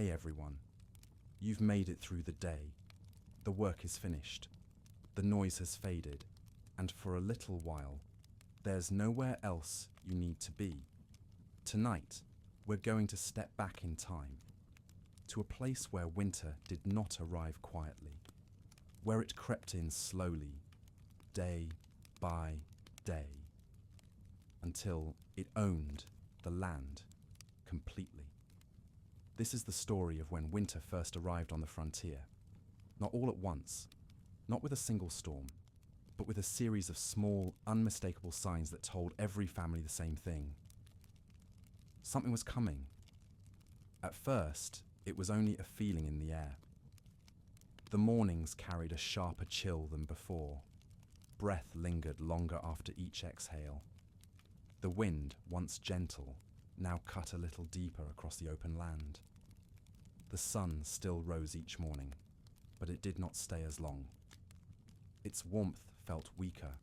Hey everyone, you've made it through the day. The work is finished. The noise has faded, and for a little while, there's nowhere else you need to be. Tonight, we're going to step back in time, to a place where winter did not arrive quietly, where it crept in slowly, day by day, until it owned the land completely. This is the story of when winter first arrived on the frontier, not all at once, not with a single storm, but with a series of small, unmistakable signs that told every family the same thing. Something was coming. At first, it was only a feeling in the air. The mornings carried a sharper chill than before. Breath lingered longer after each exhale. The wind, once gentle, now cut a little deeper across the open land. The sun still rose each morning, but it did not stay as long. Its warmth felt weaker,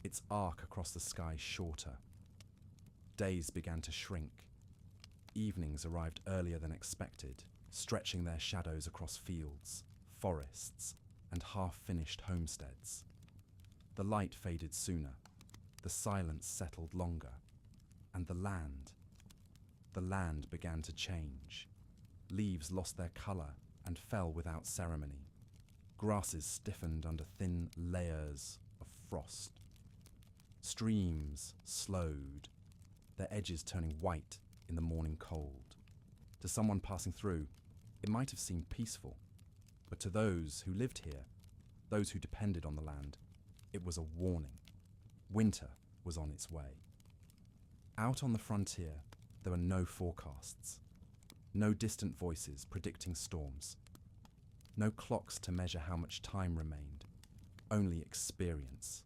its arc across the sky shorter. Days began to shrink. Evenings arrived earlier than expected, stretching their shadows across fields, forests, and half-finished homesteads. The light faded sooner, the silence settled longer, and the land began to change. Leaves lost their color and fell without ceremony. Grasses stiffened under thin layers of frost. Streams slowed, their edges turning white in the morning cold. To someone passing through, it might have seemed peaceful, but to those who lived here, those who depended on the land, it was a warning. Winter was on its way. Out on the frontier, there were no forecasts, no distant voices predicting storms, no clocks to measure how much time remained, only experience.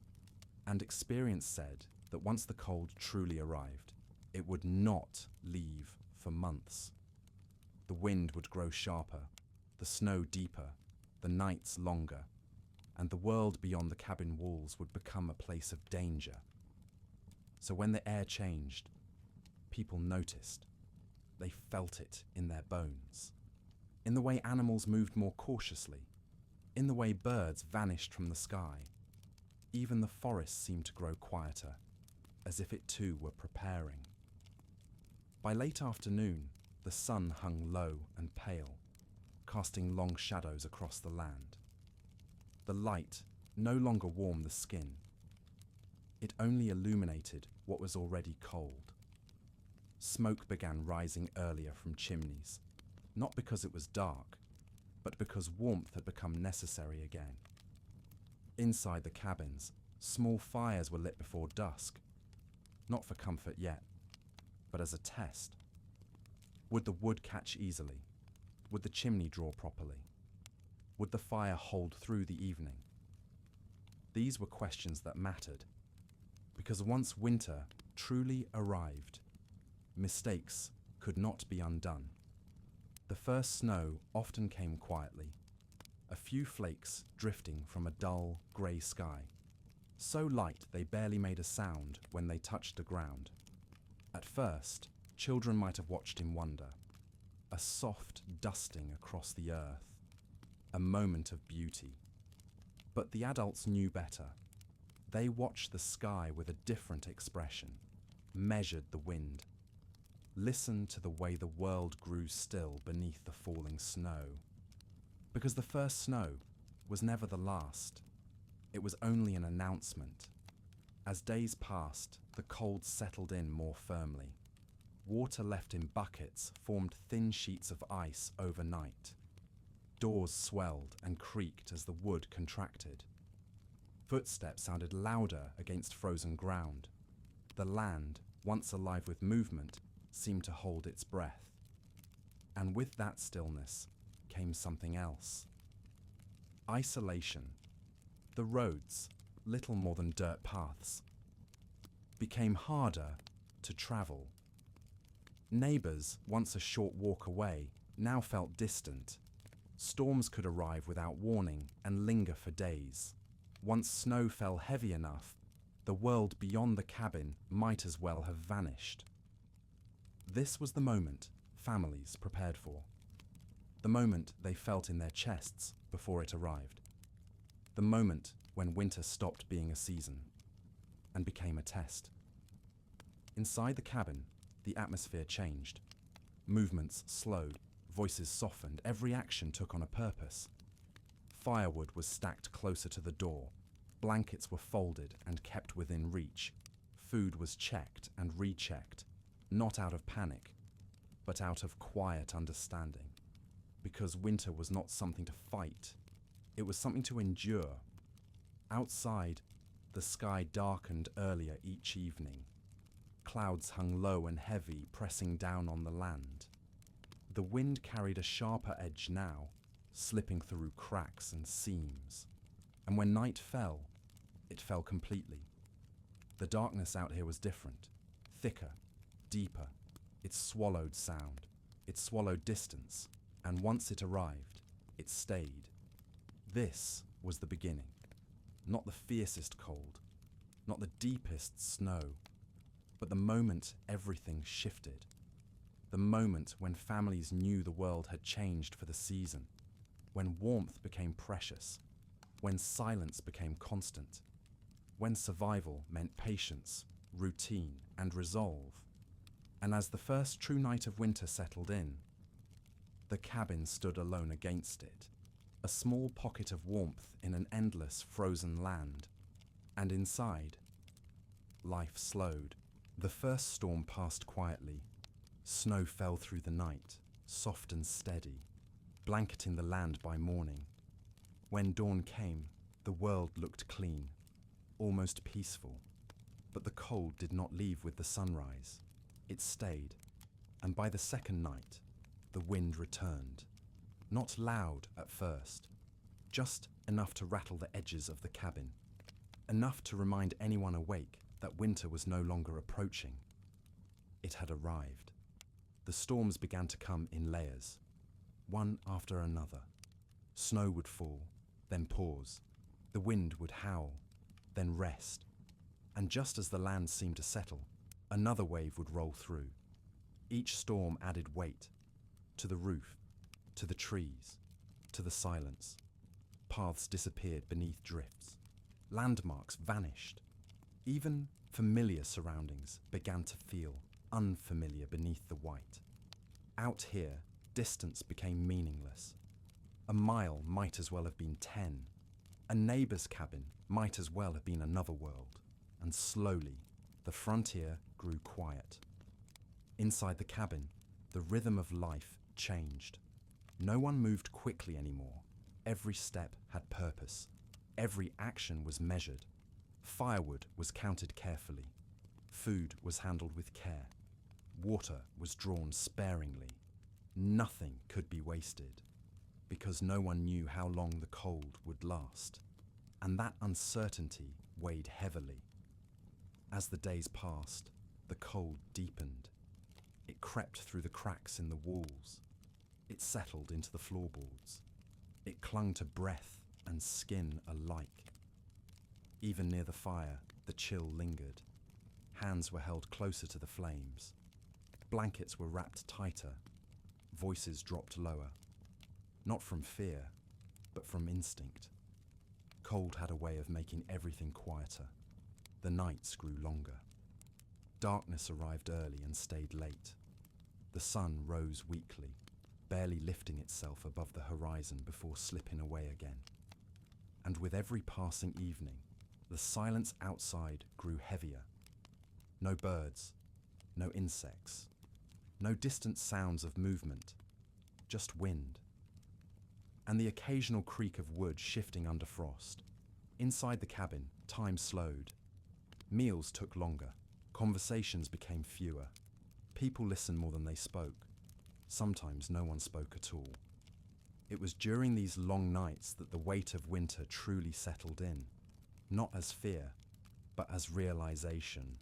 And experience said that once the cold truly arrived, it would not leave for months. The wind would grow sharper, the snow deeper, the nights longer, and the world beyond the cabin walls would become a place of danger. So when the air changed, people noticed. They felt it in their bones. In the way animals moved more cautiously, in the way birds vanished from the sky. Even the forest seemed to grow quieter, as if it too were preparing. By late afternoon, the sun hung low and pale, casting long shadows across the land. The light no longer warmed the skin. It only illuminated what was already cold. Smoke began rising earlier from chimneys, not because it was dark, but because warmth had become necessary again. Inside the cabins, small fires were lit before dusk, not for comfort yet, but as a test. Would the wood catch easily? Would the chimney draw properly? Would the fire hold through the evening? These were questions that mattered, because once winter truly arrived, mistakes could not be undone. The first snow often came quietly, a few flakes drifting from a dull, grey sky, so light they barely made a sound when they touched the ground. At first, children might have watched in wonder, a soft dusting across the earth, a moment of beauty. But the adults knew better. They watched the sky with a different expression, measured the wind, listened to the way the world grew still beneath the falling snow. Because the first snow was never the last. It was only an announcement. As days passed, the cold settled in more firmly. Water left in buckets formed thin sheets of ice overnight. Doors swelled and creaked as the wood contracted. Footsteps sounded louder against frozen ground. The land, once alive with movement, seemed to hold its breath. And with that stillness came something else. Isolation. The roads, little more than dirt paths, became harder to travel. Neighbors, once a short walk away, now felt distant. Storms could arrive without warning and linger for days. Once snow fell heavy enough, the world beyond the cabin might as well have vanished. This was the moment families prepared for. The moment they felt in their chests before it arrived. The moment when winter stopped being a season and became a test. Inside the cabin, the atmosphere changed. Movements slowed, voices softened, every action took on a purpose. Firewood was stacked closer to the door, blankets were folded and kept within reach, food was checked and rechecked, not out of panic, but out of quiet understanding. Because winter was not something to fight, it was something to endure. Outside, the sky darkened earlier each evening. Clouds hung low and heavy, pressing down on the land. The wind carried a sharper edge now, slipping through cracks and seams. And when night fell, it fell completely. The darkness out here was different, thicker, deeper. It swallowed sound, it swallowed distance, and once it arrived, it stayed. This was the beginning. Not the fiercest cold, not the deepest snow, but the moment everything shifted. The moment when families knew the world had changed for the season, when warmth became precious, when silence became constant, when survival meant patience, routine, and resolve. And as the first true night of winter settled in, the cabin stood alone against it, a small pocket of warmth in an endless frozen land. And inside, life slowed. The first storm passed quietly. Snow fell through the night, soft and steady, blanketing the land by morning. When dawn came, the world looked clean, almost peaceful. But the cold did not leave with the sunrise. It stayed, and by the second night, the wind returned. Not loud at first, just enough to rattle the edges of the cabin, enough to remind anyone awake that winter was no longer approaching. It had arrived. The storms began to come in layers, one after another. Snow would fall, then pause. The wind would howl, then rest. And just as the land seemed to settle, another wave would roll through. Each storm added weight to the roof, to the trees, to the silence. Paths disappeared beneath drifts. Landmarks vanished. Even familiar surroundings began to feel unfamiliar beneath the white. Out here, distance became meaningless. A mile might as well have been 10. A neighbour's cabin might as well have been another world. And slowly, the frontier grew quiet. Inside the cabin, the rhythm of life changed. No one moved quickly anymore. Every step had purpose. Every action was measured. Firewood was counted carefully. Food was handled with care. Water was drawn sparingly. Nothing could be wasted, because no one knew how long the cold would last. And that uncertainty weighed heavily. As the days passed, the cold deepened. It crept through the cracks in the walls. It settled into the floorboards. It clung to breath and skin alike. Even near the fire, the chill lingered. Hands were held closer to the flames. Blankets were wrapped tighter. Voices dropped lower. Not from fear, but from instinct. Cold had a way of making everything quieter. The nights grew longer. Darkness arrived early and stayed late. The sun rose weakly, barely lifting itself above the horizon before slipping away again. And with every passing evening, the silence outside grew heavier. No birds, no insects, no distant sounds of movement, just wind. And the occasional creak of wood shifting under frost. Inside the cabin, time slowed. Meals took longer. Conversations became fewer. People listened more than they spoke. Sometimes no one spoke at all. It was during these long nights that the weight of winter truly settled in, not as fear, but as realization.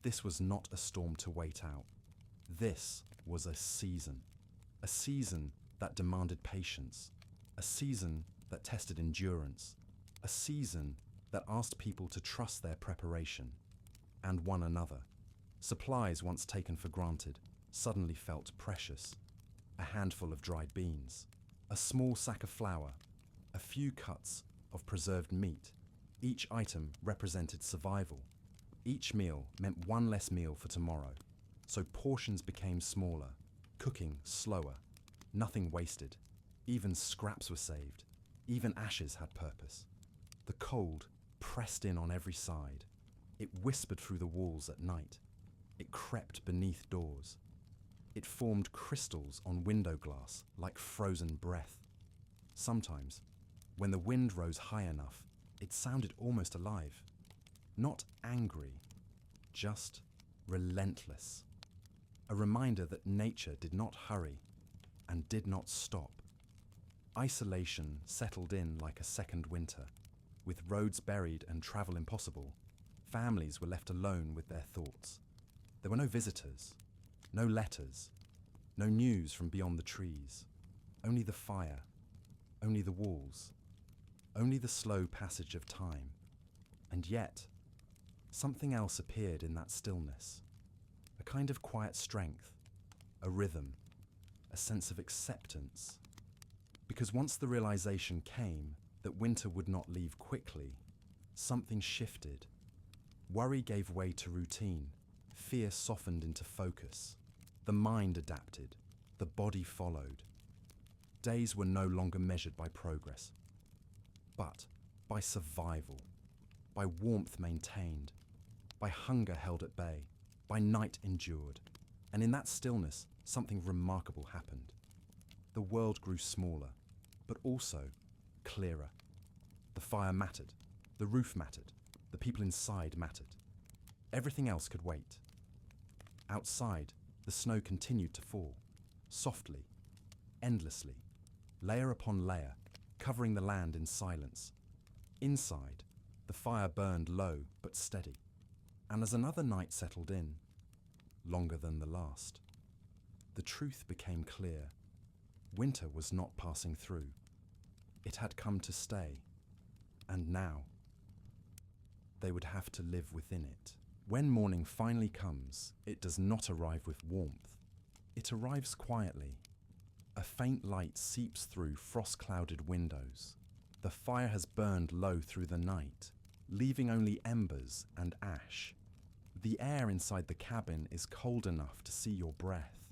This was not a storm to wait out. This was a season that demanded patience, a season that tested endurance, a season that asked people to trust their preparation and one another. Supplies once taken for granted suddenly felt precious. A handful of dried beans, A small sack of flour, a few cuts of preserved meat. Each item represented survival. Each meal meant one less meal for tomorrow, so portions became smaller, cooking slower, nothing wasted. Even scraps were saved. Even ashes had purpose. The cold pressed in on every side. It whispered through the walls at night. It crept beneath doors. It formed crystals on window glass like frozen breath. Sometimes, when the wind rose high enough, it sounded almost alive. Not angry, just relentless. A reminder that nature did not hurry and did not stop. Isolation settled in like a second winter. With roads buried and travel impossible, families were left alone with their thoughts. There were no visitors, no letters, no news from beyond the trees. Only the fire, only the walls, only the slow passage of time. And yet, something else appeared in that stillness. A kind of quiet strength, a rhythm, a sense of acceptance. Because once the realization came that winter would not leave quickly, something shifted. Worry gave way to routine. Fear softened into focus. The mind adapted. The body followed. Days were no longer measured by progress, but by survival, by warmth maintained, by hunger held at bay, by night endured. And in that stillness, something remarkable happened. The world grew smaller, but also clearer. The fire mattered, the roof mattered, the people inside mattered. Everything else could wait. Outside, the snow continued to fall, softly, endlessly, layer upon layer, covering the land in silence. Inside, the fire burned low but steady. And as another night settled in, longer than the last, the truth became clear. Winter was not passing through. It had come to stay. And now, they would have to live within it. When morning finally comes, it does not arrive with warmth. It arrives quietly. A faint light seeps through frost-clouded windows. The fire has burned low through the night, leaving only embers and ash. The air inside the cabin is cold enough to see your breath.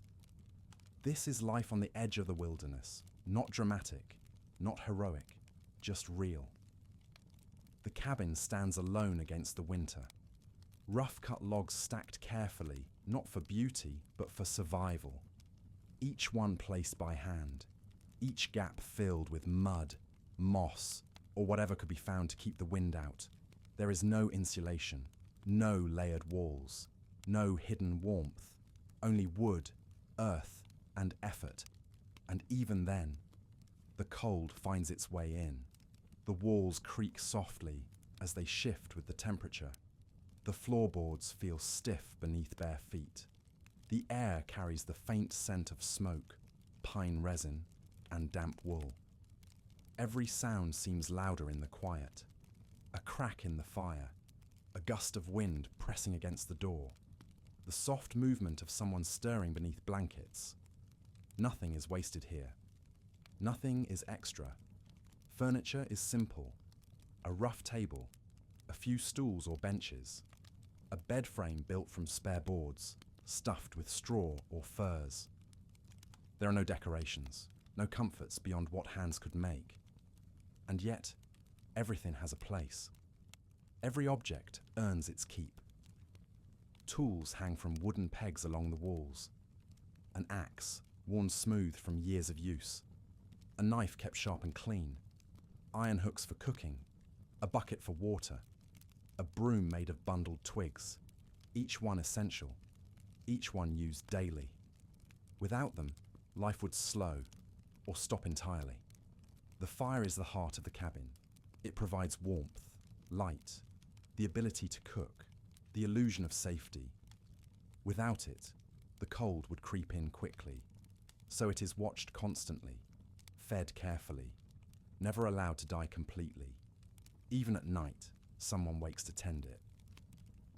This is life on the edge of the wilderness, not dramatic, not heroic, just real. The cabin stands alone against the winter. Rough-cut logs stacked carefully, not for beauty, but for survival. Each one placed by hand, each gap filled with mud, moss, or whatever could be found to keep the wind out. There is no insulation, no layered walls, no hidden warmth, only wood, earth, and effort. And even then, the cold finds its way in. The walls creak softly as they shift with the temperature. The floorboards feel stiff beneath bare feet. The air carries the faint scent of smoke, pine resin, and damp wool. Every sound seems louder in the quiet. A crack in the fire, a gust of wind pressing against the door, the soft movement of someone stirring beneath blankets. Nothing is wasted here. Nothing is extra. Furniture is simple. A rough table, a few stools or benches, a bed frame built from spare boards, stuffed with straw or furs. There are no decorations, no comforts beyond what hands could make. And yet, everything has a place. Every object earns its keep. Tools hang from wooden pegs along the walls. An axe, worn smooth from years of use. A knife kept sharp and clean. Iron hooks for cooking. A bucket for water. A broom made of bundled twigs. Each one essential. Each one used daily. Without them, life would slow or stop entirely. The fire is the heart of the cabin. It provides warmth, light, the ability to cook, the illusion of safety. Without it, the cold would creep in quickly. So it is watched constantly, fed carefully, never allowed to die completely. Even at night, someone wakes to tend it.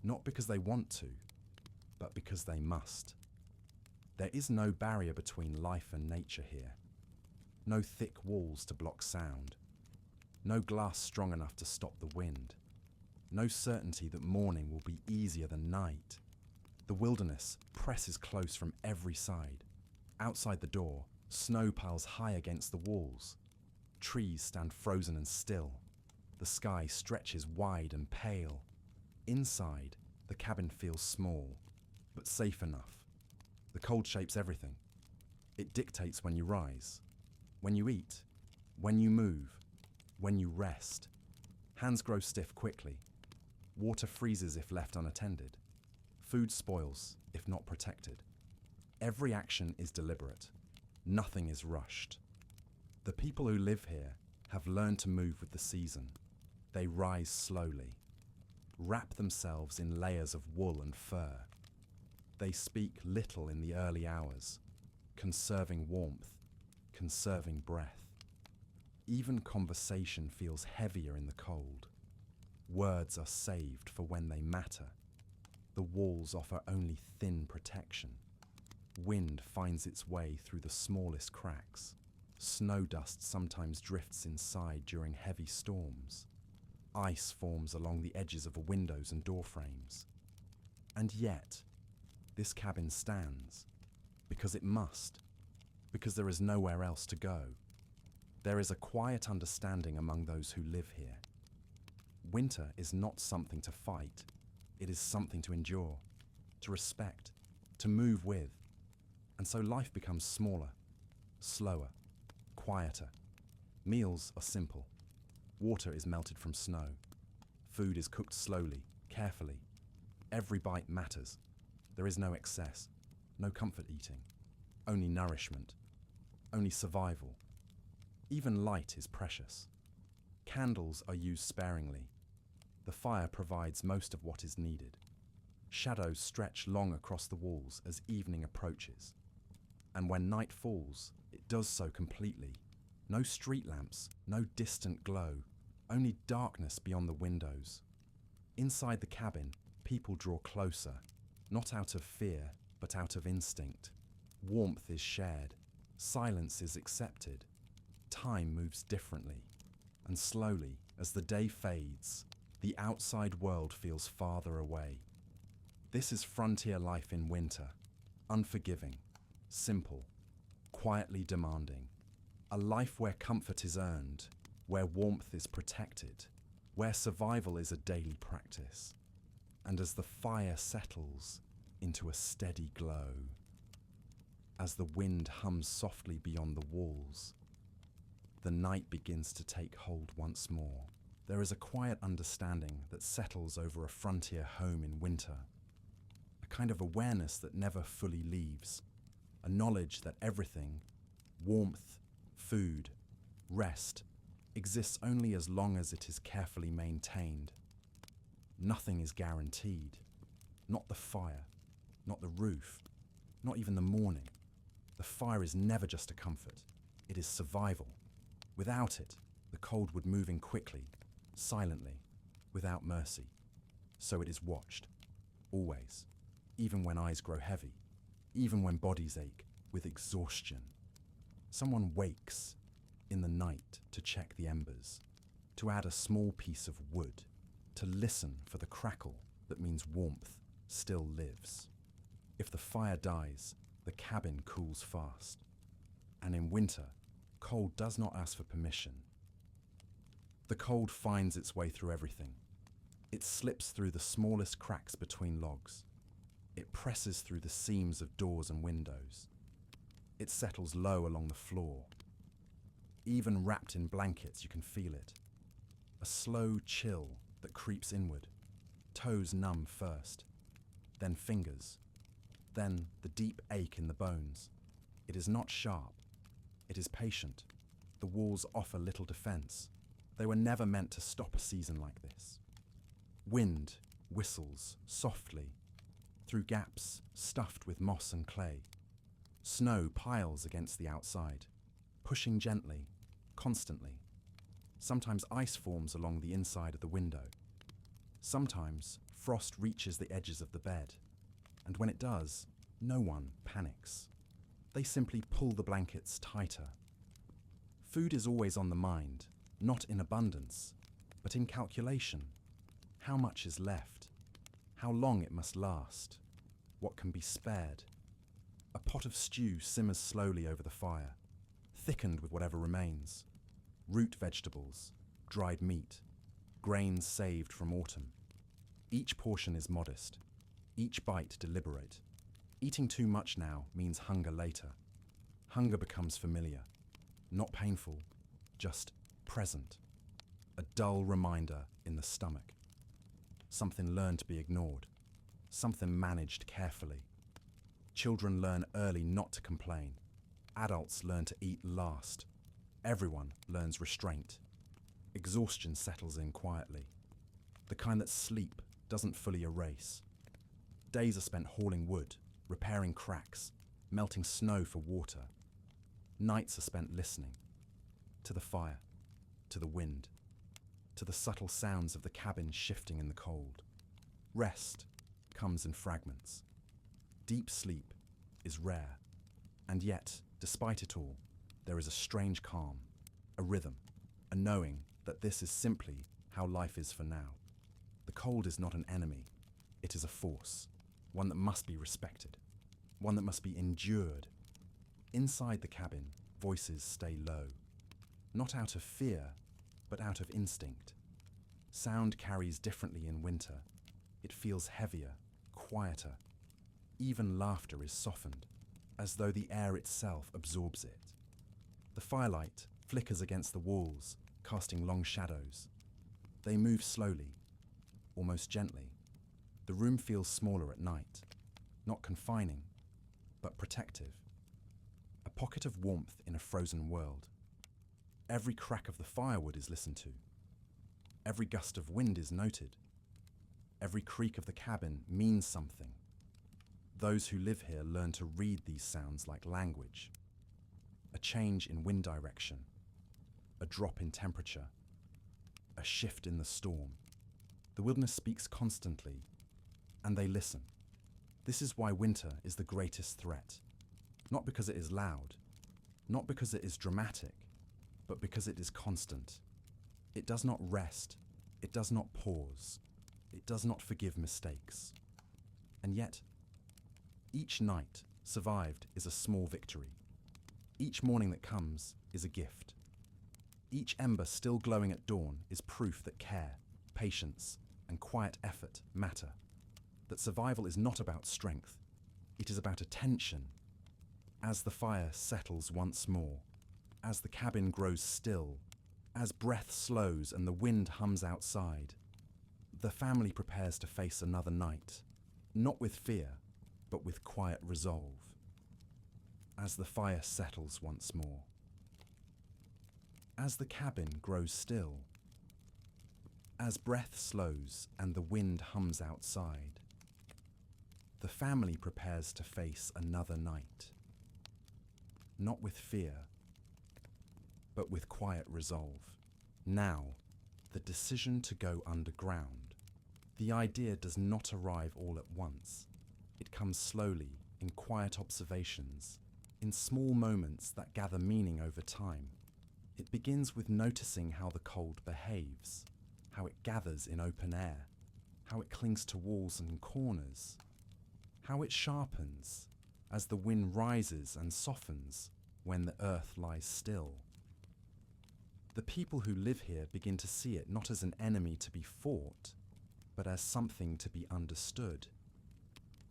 Not because they want to, but because they must. There is no barrier between life and nature here. No thick walls to block sound. No glass strong enough to stop the wind. No certainty that morning will be easier than night. The wilderness presses close from every side. Outside the door, snow piles high against the walls. Trees stand frozen and still. The sky stretches wide and pale. Inside, the cabin feels small, but safe enough. The cold shapes everything. It dictates when you rise, when you eat, when you move, when you rest. Hands grow stiff quickly. Water freezes if left unattended. Food spoils if not protected. Every action is deliberate. Nothing is rushed. The people who live here have learned to move with the season. They rise slowly, wrap themselves in layers of wool and fur. They speak little in the early hours, conserving warmth, conserving breath. Even conversation feels heavier in the cold. Words are saved for when they matter. The walls offer only thin protection. Wind finds its way through the smallest cracks. Snow dust sometimes drifts inside during heavy storms. Ice forms along the edges of windows and door frames. And yet, this cabin stands, because it must, because there is nowhere else to go. There is a quiet understanding among those who live here. Winter is not something to fight. It is something to endure, to respect, to move with. And so life becomes smaller, slower, quieter. Meals are simple. Water is melted from snow. Food is cooked slowly, carefully. Every bite matters. There is no excess, no comfort eating, only nourishment, only survival. Even light is precious. Candles are used sparingly. The fire provides most of what is needed. Shadows stretch long across the walls as evening approaches. And when night falls, it does so completely. No street lamps, no distant glow, only darkness beyond the windows. Inside the cabin, people draw closer, not out of fear, but out of instinct. Warmth is shared, silence is accepted. Time moves differently, and slowly, as the day fades, the outside world feels farther away. This is frontier life in winter, unforgiving, simple, quietly demanding. A life where comfort is earned, where warmth is protected, where survival is a daily practice. And as the fire settles into a steady glow, as the wind hums softly beyond the walls, the night begins to take hold once more. There is a quiet understanding that settles over a frontier home in winter, a kind of awareness that never fully leaves, a knowledge that everything, warmth, food, rest, exists only as long as it is carefully maintained. Nothing is guaranteed. Not the fire, not the roof, not even the morning. The fire is never just a comfort. It is survival. Without it, the cold would move in quickly, silently, without mercy. So it is watched, always, even when eyes grow heavy, even when bodies ache with exhaustion. Someone wakes in the night to check the embers, to add a small piece of wood, to listen for the crackle that means warmth still lives. If the fire dies, the cabin cools fast. And in winter, cold does not ask for permission. The cold finds its way through everything. It slips through the smallest cracks between logs. It presses through the seams of doors and windows. It settles low along the floor. Even wrapped in blankets, you can feel it. A slow chill that creeps inward. Toes numb first, then fingers, then the deep ache in the bones. It is not sharp. It is patient. The walls offer little defense. They were never meant to stop a season like this. Wind whistles softly through gaps stuffed with moss and clay. Snow piles against the outside, pushing gently, constantly. Sometimes ice forms along the inside of the window. Sometimes frost reaches the edges of the bed, and when it does, no one panics. They simply pull the blankets tighter. Food is always on the mind, not in abundance, but in calculation. How much is left? How long it must last? What can be spared? A pot of stew simmers slowly over the fire, thickened with whatever remains. Root vegetables, dried meat, grains saved from autumn. Each portion is modest, each bite deliberate. Eating too much now means hunger later. Hunger becomes familiar, not painful, just present. A dull reminder in the stomach. Something learned to be ignored, something managed carefully. Children learn early not to complain. Adults learn to eat last. Everyone learns restraint. Exhaustion settles in quietly, the kind that sleep doesn't fully erase. Days are spent hauling wood, repairing cracks, melting snow for water. Nights are spent listening to the fire, to the wind, to the subtle sounds of the cabin shifting in the cold. Rest comes in fragments. Deep sleep is rare, and yet, despite it all, there is a strange calm, a rhythm, a knowing that this is simply how life is for now. The cold is not an enemy, it is a force, one that must be respected, one that must be endured. Inside the cabin, voices stay low, not out of fear, but out of instinct. Sound carries differently in winter. It feels heavier, quieter. Even laughter is softened, as though the air itself absorbs it. The firelight flickers against the walls, casting long shadows. They move slowly, almost gently. The room feels smaller at night, not confining, but protective. A pocket of warmth in a frozen world. Every crack of the firewood is listened to. Every gust of wind is noted. Every creak of the cabin means something. Those who live here learn to read these sounds like language. A change in wind direction, a drop in temperature, a shift in the storm. The wilderness speaks constantly, and they listen. This is why winter is the greatest threat. Not because it is loud, not because it is dramatic, but because it is constant. It does not rest, it does not pause, it does not forgive mistakes. And yet, each night survived is a small victory. Each morning that comes is a gift. Each ember still glowing at dawn is proof that care, patience, and quiet effort matter. That survival is not about strength, it is about attention. As the fire settles once more, as the cabin grows still, as breath slows and the wind hums outside, the family prepares to face another night, not with fear, but with quiet resolve. As the fire settles once more, as the cabin grows still, as breath slows and the wind hums outside, the family prepares to face another night, not with fear, but with quiet resolve. Now, the decision to go underground. The idea does not arrive all at once. It comes slowly, in quiet observations, in small moments that gather meaning over time. It begins with noticing how the cold behaves, how it gathers in open air, how it clings to walls and corners, how it sharpens as the wind rises and softens when the earth lies still. The people who live here begin to see it not as an enemy to be fought, but as something to be understood.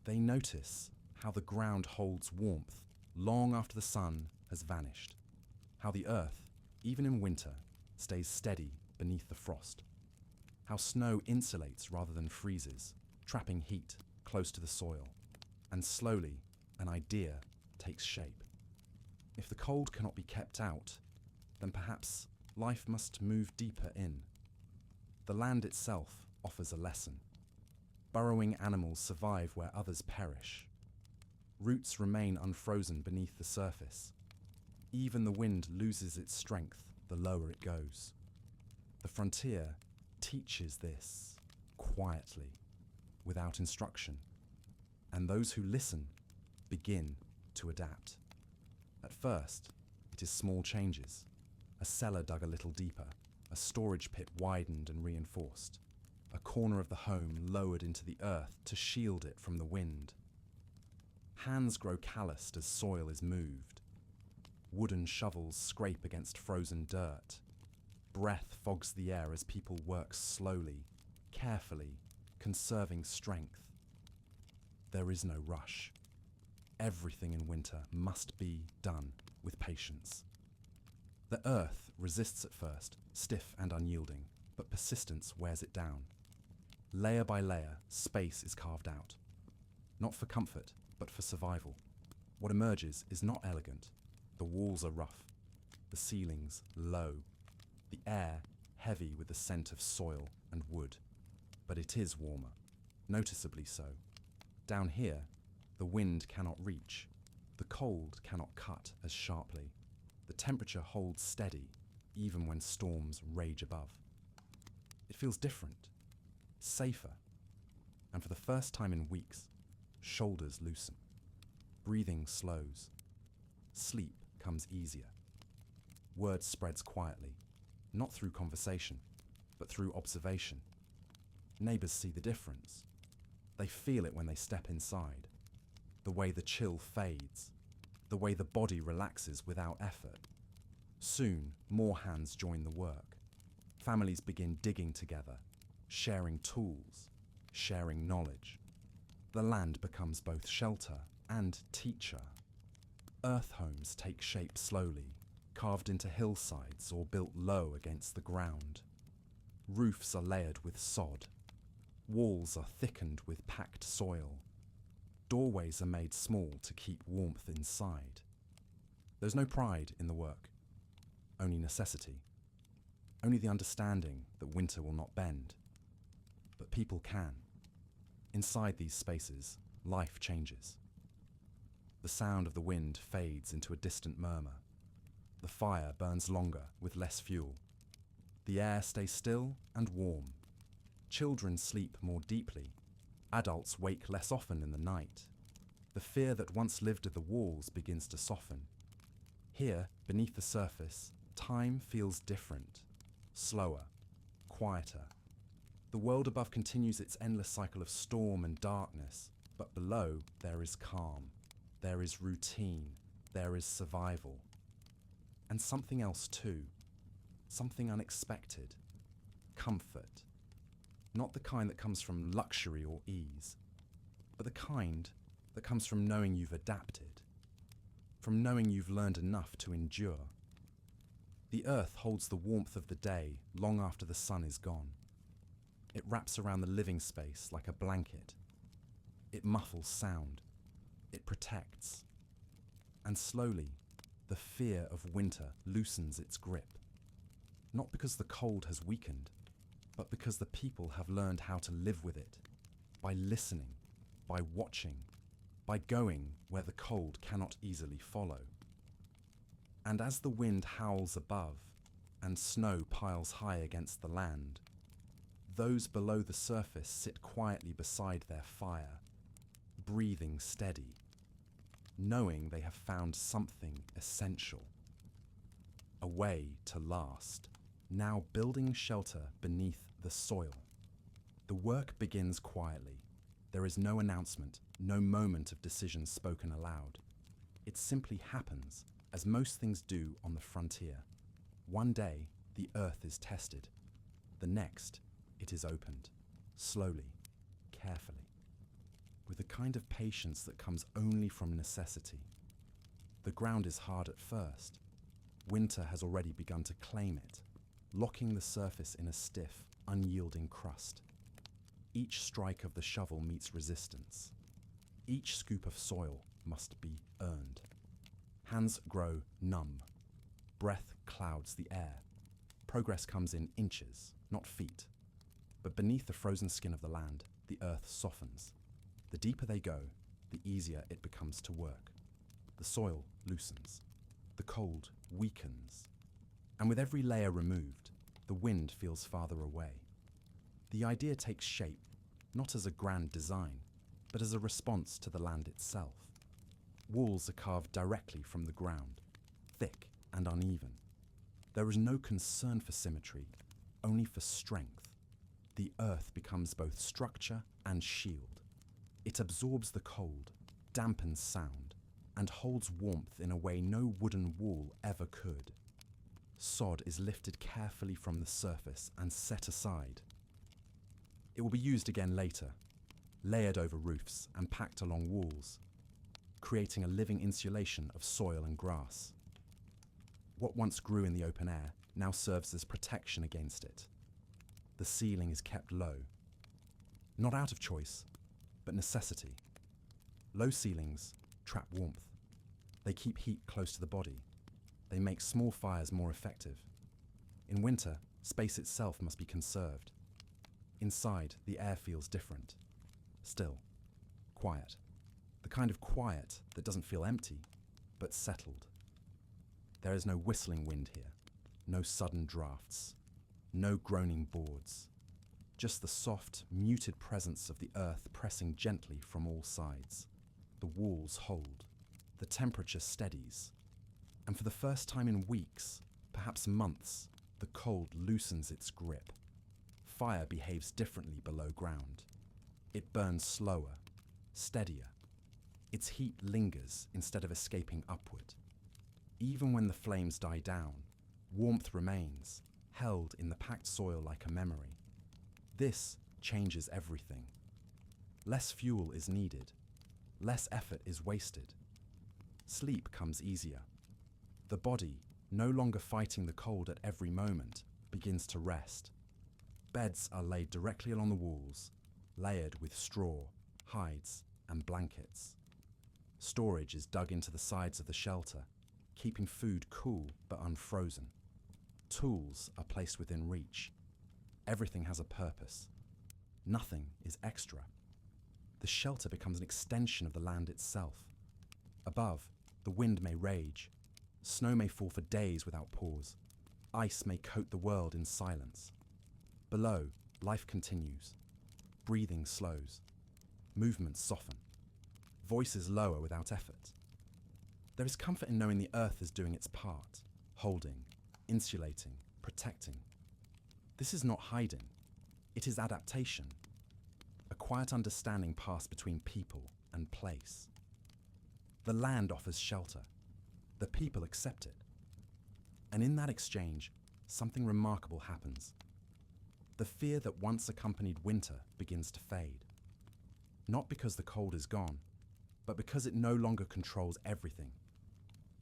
They notice how the ground holds warmth long after the sun has vanished, how the earth, even in winter, stays steady beneath the frost, how snow insulates rather than freezes, trapping heat close to the soil, and slowly an idea takes shape. If the cold cannot be kept out, then perhaps life must move deeper in. The land itself offers a lesson. Burrowing animals survive where others perish. Roots remain unfrozen beneath the surface. Even the wind loses its strength the lower it goes. The frontier teaches this quietly, without instruction, and those who listen begin to adapt. At first, it is small changes. A cellar dug a little deeper, a storage pit widened and reinforced, a corner of the home lowered into the earth to shield it from the wind. Hands grow calloused as soil is moved. Wooden shovels scrape against frozen dirt. Breath fogs the air as people work slowly, carefully, conserving strength. There is no rush. Everything in winter must be done with patience. The earth resists at first, stiff and unyielding, but persistence wears it down. Layer by layer, space is carved out. Not for comfort, but for survival. What emerges is not elegant. The walls are rough, the ceilings low, the air heavy with the scent of soil and wood. But it is warmer, noticeably so. Down here, the wind cannot reach, the cold cannot cut as sharply. The temperature holds steady, even when storms rage above. It feels different, safer, and for the first time in weeks, shoulders loosen. Breathing slows. Sleep comes easier. Word spreads quietly, not through conversation, but through observation. Neighbors see the difference. They feel it when they step inside. The way the chill fades, the way the body relaxes without effort. Soon, more hands join the work. Families begin digging together, sharing tools, sharing knowledge. The land becomes both shelter and teacher. Earth homes take shape slowly, carved into hillsides or built low against the ground. Roofs are layered with sod. Walls are thickened with packed soil. Doorways are made small to keep warmth inside. There's no pride in the work, only necessity, only the understanding that winter will not bend. But people can. Inside these spaces, life changes. The sound of the wind fades into a distant murmur. The fire burns longer with less fuel. The air stays still and warm. Children sleep more deeply. Adults wake less often in the night. The fear that once lived at the walls begins to soften. Here, beneath the surface, time feels different, slower, quieter. The world above continues its endless cycle of storm and darkness, but below there is calm, there is routine, there is survival. And something else too, something unexpected, comfort. Not the kind that comes from luxury or ease, but the kind that comes from knowing you've adapted, from knowing you've learned enough to endure. The earth holds the warmth of the day long after the sun is gone. It wraps around the living space like a blanket. It muffles sound. It protects. And slowly, the fear of winter loosens its grip. Not because the cold has weakened, but because the people have learned how to live with it, by listening, by watching, by going where the cold cannot easily follow. And as the wind howls above, and snow piles high against the land, those below the surface sit quietly beside their fire, breathing steady, knowing they have found something essential, a way to last, now building shelter beneath the soil. The work begins quietly. There is no announcement, no moment of decision spoken aloud. It simply happens, as most things do on the frontier. One day, the earth is tested. The next, it is opened, slowly, carefully, with a kind of patience that comes only from necessity. The ground is hard at first. Winter has already begun to claim it, locking the surface in a stiff, unyielding crust. Each strike of the shovel meets resistance. Each scoop of soil must be earned. Hands grow numb. Breath clouds the air. Progress comes in inches, not feet. But beneath the frozen skin of the land, the earth softens. The deeper they go, the easier it becomes to work. The soil loosens. The cold weakens. And with every layer removed, the wind feels farther away. The idea takes shape, not as a grand design, but as a response to the land itself. Walls are carved directly from the ground, thick and uneven. There is no concern for symmetry, only for strength. The earth becomes both structure and shield. It absorbs the cold, dampens sound, and holds warmth in a way no wooden wall ever could. Sod is lifted carefully from the surface and set aside. It will be used again later, layered over roofs and packed along walls, creating a living insulation of soil and grass. What once grew in the open air now serves as protection against it. The ceiling is kept low, not out of choice, but necessity. Low ceilings trap warmth. They keep heat close to the body. They make small fires more effective. In winter, space itself must be conserved. Inside, the air feels different. Still, quiet. The kind of quiet that doesn't feel empty, but settled. There is no whistling wind here, no sudden drafts, no groaning boards. Just the soft, muted presence of the earth pressing gently from all sides. The walls hold. The temperature steadies. And for the first time in weeks, perhaps months, the cold loosens its grip. Fire behaves differently below ground. It burns slower, steadier. Its heat lingers instead of escaping upward. Even when the flames die down, warmth remains, held in the packed soil like a memory. This changes everything. Less fuel is needed. Less effort is wasted. Sleep comes easier. The body, no longer fighting the cold at every moment, begins to rest. Beds are laid directly along the walls, layered with straw, hides, and blankets. Storage is dug into the sides of the shelter, keeping food cool but unfrozen. Tools are placed within reach. Everything has a purpose. Nothing is extra. The shelter becomes an extension of the land itself. Above, the wind may rage. Snow may fall for days without pause. Ice may coat the world in silence. Below, life continues. Breathing slows. Movements soften. Voices lower without effort. There is comfort in knowing the earth is doing its part, holding, insulating, protecting. This is not hiding. It is adaptation. A quiet understanding passed between people and place. The land offers shelter. The people accept it. And in that exchange, something remarkable happens. The fear that once accompanied winter begins to fade. Not because the cold is gone, but because it no longer controls everything.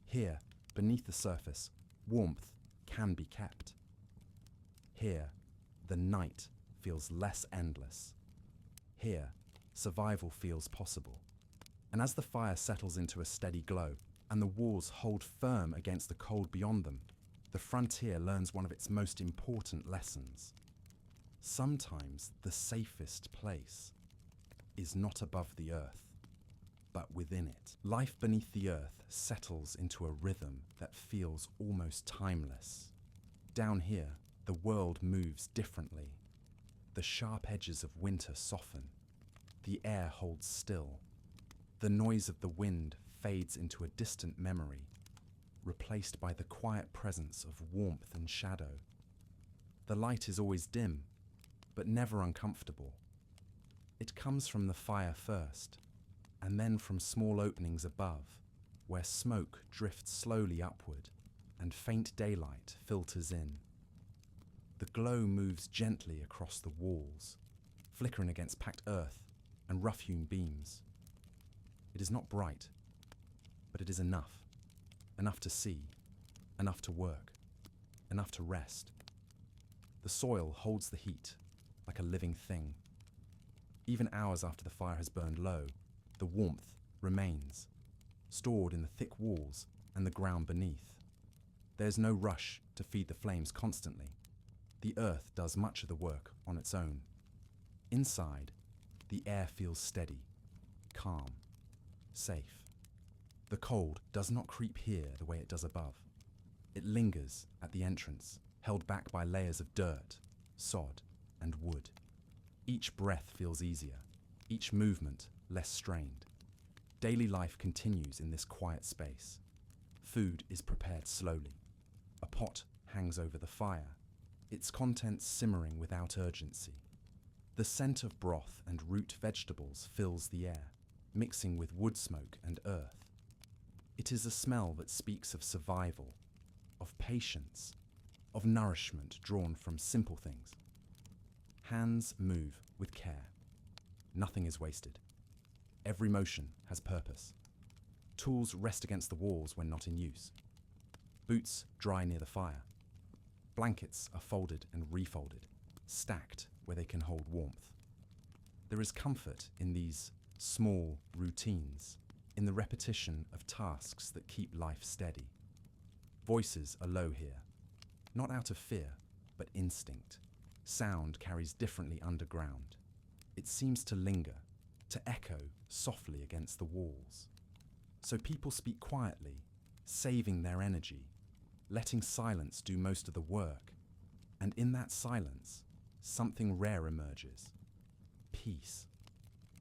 Here, beneath the surface, warmth can be kept. Here, the night feels less endless. Here, survival feels possible. And as the fire settles into a steady glow, and the walls hold firm against the cold beyond them, the frontier learns one of its most important lessons. Sometimes the safest place is not above the earth, but within it. Life beneath the earth settles into a rhythm that feels almost timeless. Down here, the world moves differently. The sharp edges of winter soften. The air holds still. The noise of the wind fades into a distant memory, replaced by the quiet presence of warmth and shadow. The light is always dim, but never uncomfortable. It comes from the fire first, and then from small openings above, where smoke drifts slowly upward and faint daylight filters in. The glow moves gently across the walls, flickering against packed earth and rough-hewn beams. It is not bright, but it is enough. Enough to see, enough to work, enough to rest. The soil holds the heat like a living thing. Even hours after the fire has burned low, the warmth remains, stored in the thick walls and the ground beneath. There's no rush to feed the flames constantly. The earth does much of the work on its own. Inside, the air feels steady, calm, safe. The cold does not creep here the way it does above. It lingers at the entrance, held back by layers of dirt, sod, and wood. Each breath feels easier, each movement less strained. Daily life continues in this quiet space. Food is prepared slowly. A pot hangs over the fire, its contents simmering without urgency. The scent of broth and root vegetables fills the air, mixing with wood smoke and earth. It is a smell that speaks of survival, of patience, of nourishment drawn from simple things. Hands move with care. Nothing is wasted. Every motion has purpose. Tools rest against the walls when not in use. Boots dry near the fire. Blankets are folded and refolded, stacked where they can hold warmth. There is comfort in these small routines, in the repetition of tasks that keep life steady. Voices are low here, not out of fear, but instinct. Sound carries differently underground. It seems to linger, to echo softly against the walls. So people speak quietly, saving their energy, letting silence do most of the work. And in that silence, something rare emerges. Peace.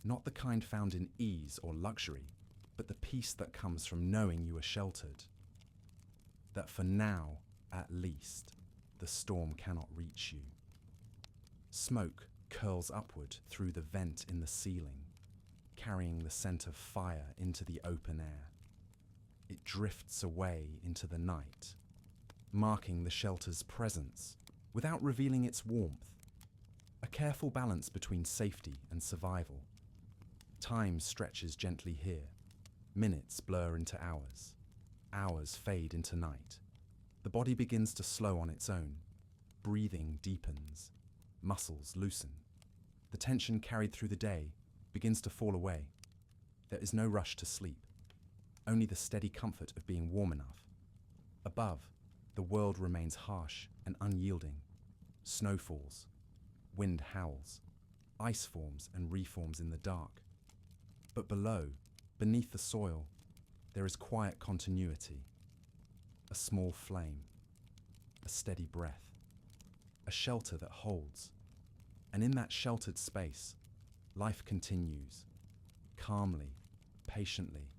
Not the kind found in ease or luxury, but the peace that comes from knowing you are sheltered. That for now, at least, the storm cannot reach you. Smoke curls upward through the vent in the ceiling, carrying the scent of fire into the open air. It drifts away into the night, marking the shelter's presence without revealing its warmth. A careful balance between safety and survival. Time stretches gently here. Minutes blur into hours. Hours fade into night. The body begins to slow on its own. Breathing deepens. Muscles loosen. The tension carried through the day begins to fall away. There is no rush to sleep, only the steady comfort of being warm enough. Above, the world remains harsh and unyielding. Snow falls, wind howls, ice forms and reforms in the dark. But below, beneath the soil, there is quiet continuity. A small flame, a steady breath, a shelter that holds. And in that sheltered space, life continues, calmly, patiently,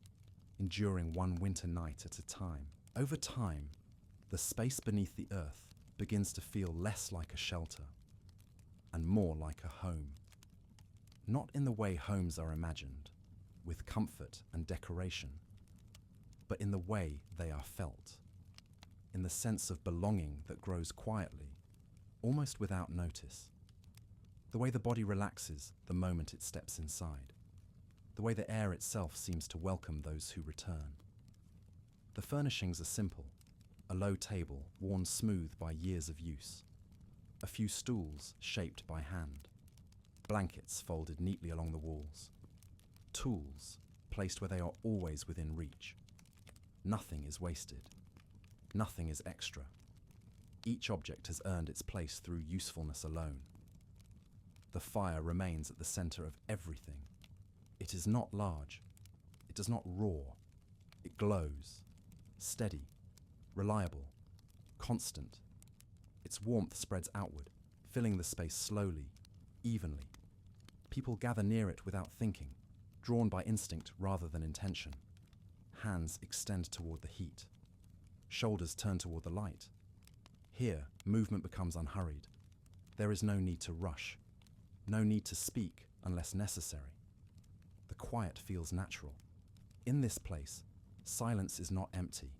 enduring one winter night at a time. Over time, the space beneath the earth begins to feel less like a shelter and more like a home. Not in the way homes are imagined, with comfort and decoration, but in the way they are felt, in the sense of belonging that grows quietly, almost without notice. The way the body relaxes the moment it steps inside, the way the air itself seems to welcome those who return. The furnishings are simple, a low table worn smooth by years of use, a few stools shaped by hand, blankets folded neatly along the walls, tools placed where they are always within reach. Nothing is wasted, nothing is extra. Each object has earned its place through usefulness alone. The fire remains at the center of everything. It is not large. It does not roar. It glows. Steady, reliable, constant. Its warmth spreads outward, filling the space slowly, evenly. People gather near it without thinking, drawn by instinct rather than intention. Hands extend toward the heat. Shoulders turn toward the light. Here, movement becomes unhurried. There is no need to rush. No need to speak unless necessary. The quiet feels natural. In this place, silence is not empty.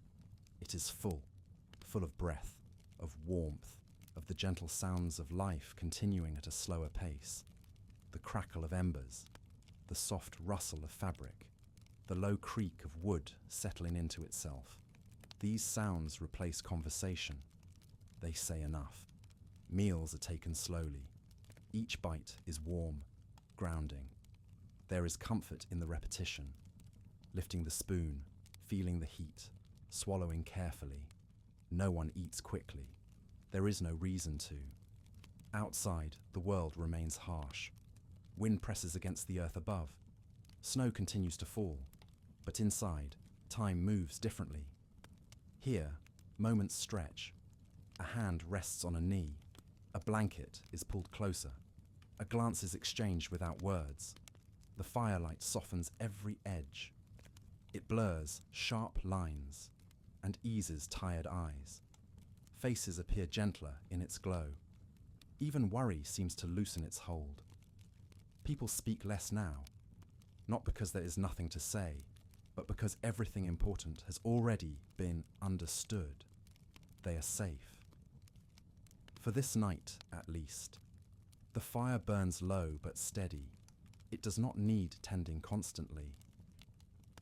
It is full of breath, of warmth, of the gentle sounds of life continuing at a slower pace. The crackle of embers, the soft rustle of fabric, the low creak of wood settling into itself. These sounds replace conversation. They say enough. Meals are taken slowly. Each bite is warm, grounding. There is comfort in the repetition, lifting the spoon, feeling the heat, swallowing carefully. No one eats quickly. There is no reason to. Outside, the world remains harsh. Wind presses against the earth above. Snow continues to fall. But inside, time moves differently. Here, moments stretch. A hand rests on a knee. A blanket is pulled closer. A glance is exchanged without words. The firelight softens every edge. It blurs sharp lines and eases tired eyes. Faces appear gentler in its glow. Even worry seems to loosen its hold. People speak less now, not because there is nothing to say, but because everything important has already been understood. They are safe. For this night, at least. The fire burns low but steady. It does not need tending constantly.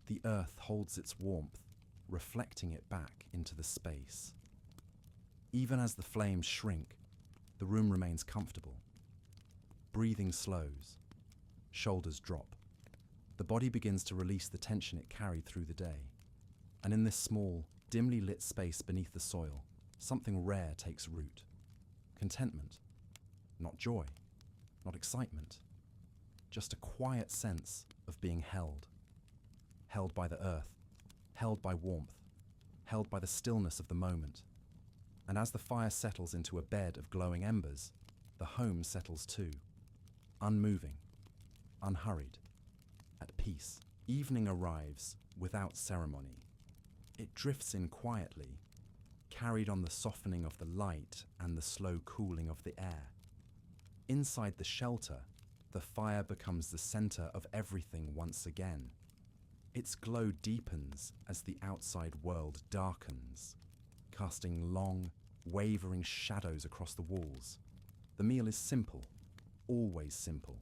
The earth holds its warmth, reflecting it back into the space. Even as the flames shrink, the room remains comfortable. Breathing slows. Shoulders drop. The body begins to release the tension it carried through the day. And in this small, dimly lit space beneath the soil, something rare takes root. Contentment. Not joy. Not excitement. Just a quiet sense of being held. Held by the earth. Held by warmth. Held by the stillness of the moment. And as the fire settles into a bed of glowing embers, the home settles too. Unmoving. Unhurried. At peace. Evening arrives without ceremony. It drifts in quietly, carried on the softening of the light and the slow cooling of the air. Inside the shelter, the fire becomes the center of everything once again. Its glow deepens as the outside world darkens, casting long, wavering shadows across the walls. The meal is simple, always simple.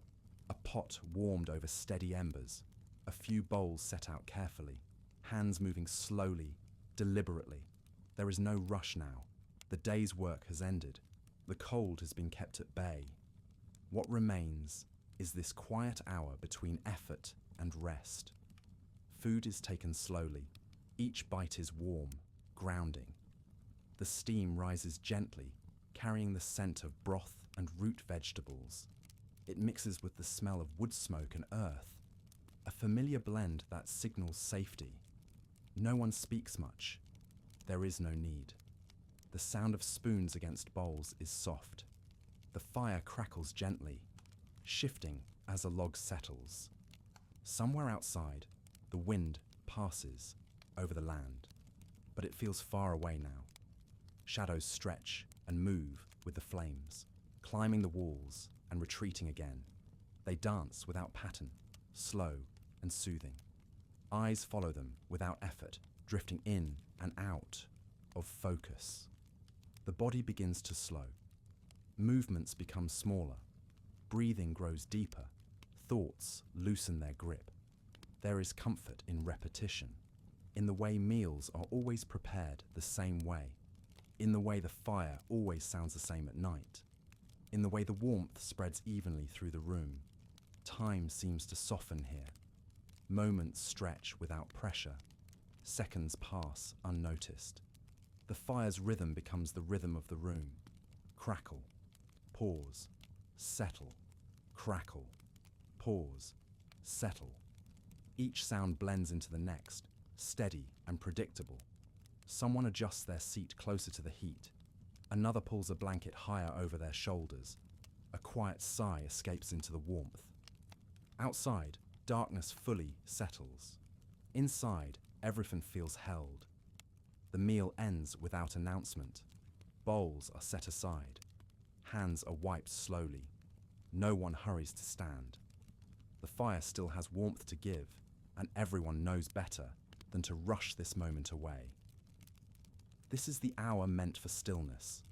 A pot warmed over steady embers, a few bowls set out carefully, hands moving slowly, deliberately. There is no rush now. The day's work has ended. The cold has been kept at bay. What remains is this quiet hour between effort and rest. Food is taken slowly. Each bite is warm, grounding. The steam rises gently, carrying the scent of broth and root vegetables. It mixes with the smell of wood smoke and earth, a familiar blend that signals safety. No one speaks much. There is no need. The sound of spoons against bowls is soft. The fire crackles gently, shifting as a log settles. Somewhere outside, the wind passes over the land, but it feels far away now. Shadows stretch and move with the flames, climbing the walls and retreating again. They dance without pattern, slow and soothing. Eyes follow them without effort, drifting in and out of focus. The body begins to slow. Movements become smaller. Breathing grows deeper. Thoughts loosen their grip. There is comfort in repetition, in the way meals are always prepared the same way, in the way the fire always sounds the same at night, in the way the warmth spreads evenly through the room. Time seems to soften here. Moments stretch without pressure. Seconds pass unnoticed. The fire's rhythm becomes the rhythm of the room. Crackle, pause, settle, crackle, pause, settle. Each sound blends into the next, steady and predictable. Someone adjusts their seat closer to the heat. Another pulls a blanket higher over their shoulders. A quiet sigh escapes into the warmth. Outside, darkness fully settles. Inside, everything feels held. The meal ends without announcement. Bowls are set aside. Hands are wiped slowly. No one hurries to stand. The fire still has warmth to give, and everyone knows better than to rush this moment away. This is the hour meant for stillness,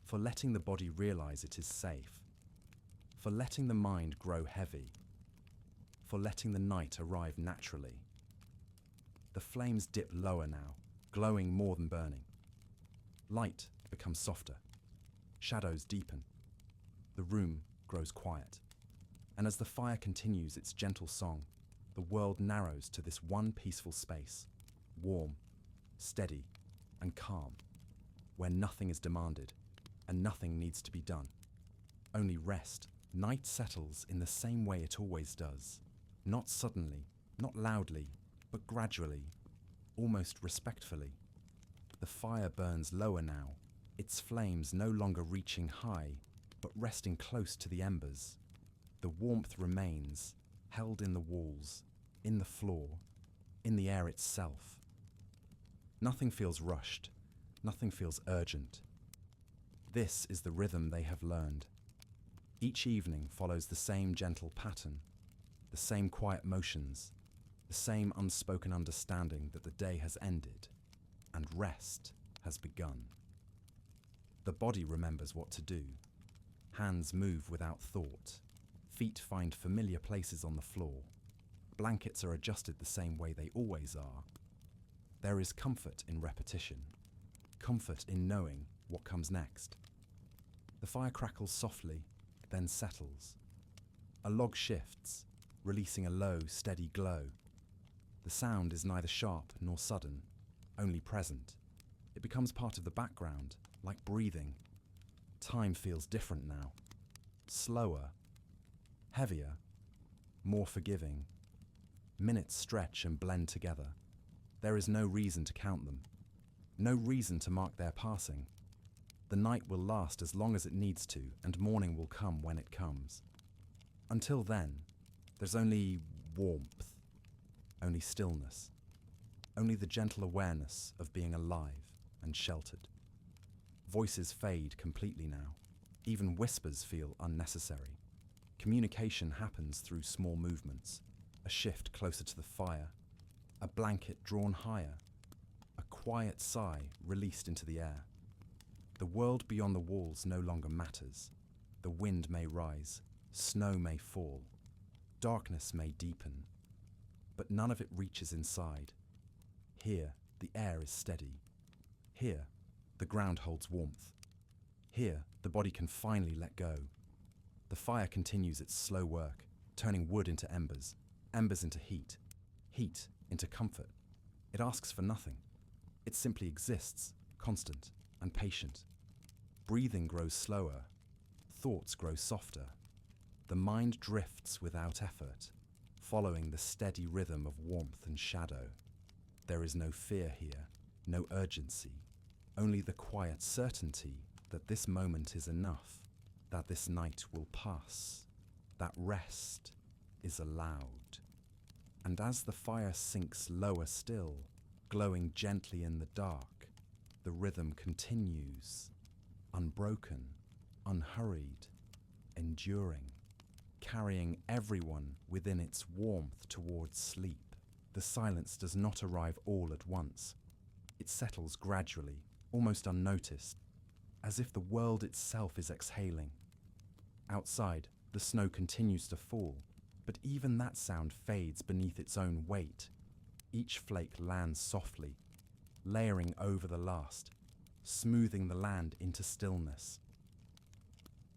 for letting the body realize it is safe, for letting the mind grow heavy, for letting the night arrive naturally. The flames dip lower now, glowing more than burning. Light becomes softer. Shadows deepen. The room grows quiet. And as the fire continues its gentle song, the world narrows to this one peaceful space, warm, steady, and calm, where nothing is demanded and nothing needs to be done. Only rest. Night settles in the same way it always does. Not suddenly, not loudly, but gradually, almost respectfully. The fire burns lower now, its flames no longer reaching high, but resting close to the embers. The warmth remains, held in the walls, in the floor, in the air itself. Nothing feels rushed, Nothing feels urgent. This is the rhythm they have learned. Each evening follows the same gentle pattern, the same quiet motions, the same unspoken understanding that the day has ended and rest has begun. The body remembers what to do. Hands move without thought. Feet find familiar places on the floor. Blankets are adjusted the same way they always are. There is comfort in repetition, comfort in knowing what comes next. The fire crackles softly, then settles. A log shifts, releasing a low, steady glow. The sound is neither sharp nor sudden, only present. It becomes part of the background, like breathing. Time feels different now. Slower, heavier, more forgiving. Minutes stretch and blend together. There is no reason to count them. No reason to mark their passing. The night will last as long as it needs to, and morning will come when it comes. Until then, there's only warmth, only stillness, only the gentle awareness of being alive and sheltered. Voices fade completely now. Even whispers feel unnecessary. Communication happens through small movements, a shift closer to the fire, a blanket drawn higher, a quiet sigh released into the air. The world beyond the walls no longer matters. The wind may rise, snow may fall, darkness may deepen, but none of it reaches inside. Here, the air is steady. Here, the ground holds warmth. Here, the body can finally let go. The fire continues its slow work, turning wood into embers, embers into heat, heat into comfort. It asks for nothing. It simply exists, constant and patient. Breathing grows slower. Thoughts grow softer. The mind drifts without effort, following the steady rhythm of warmth and shadow. There is no fear here, no urgency, only the quiet certainty that this moment is enough, that this night will pass, that rest is allowed. And as the fire sinks lower still, glowing gently in the dark, the rhythm continues, unbroken, unhurried, enduring, carrying everyone within its warmth towards sleep. The silence does not arrive all at once. It settles gradually, almost unnoticed, as if the world itself is exhaling. Outside, the snow continues to fall, but even that sound fades beneath its own weight. Each flake lands softly, layering over the last, smoothing the land into stillness.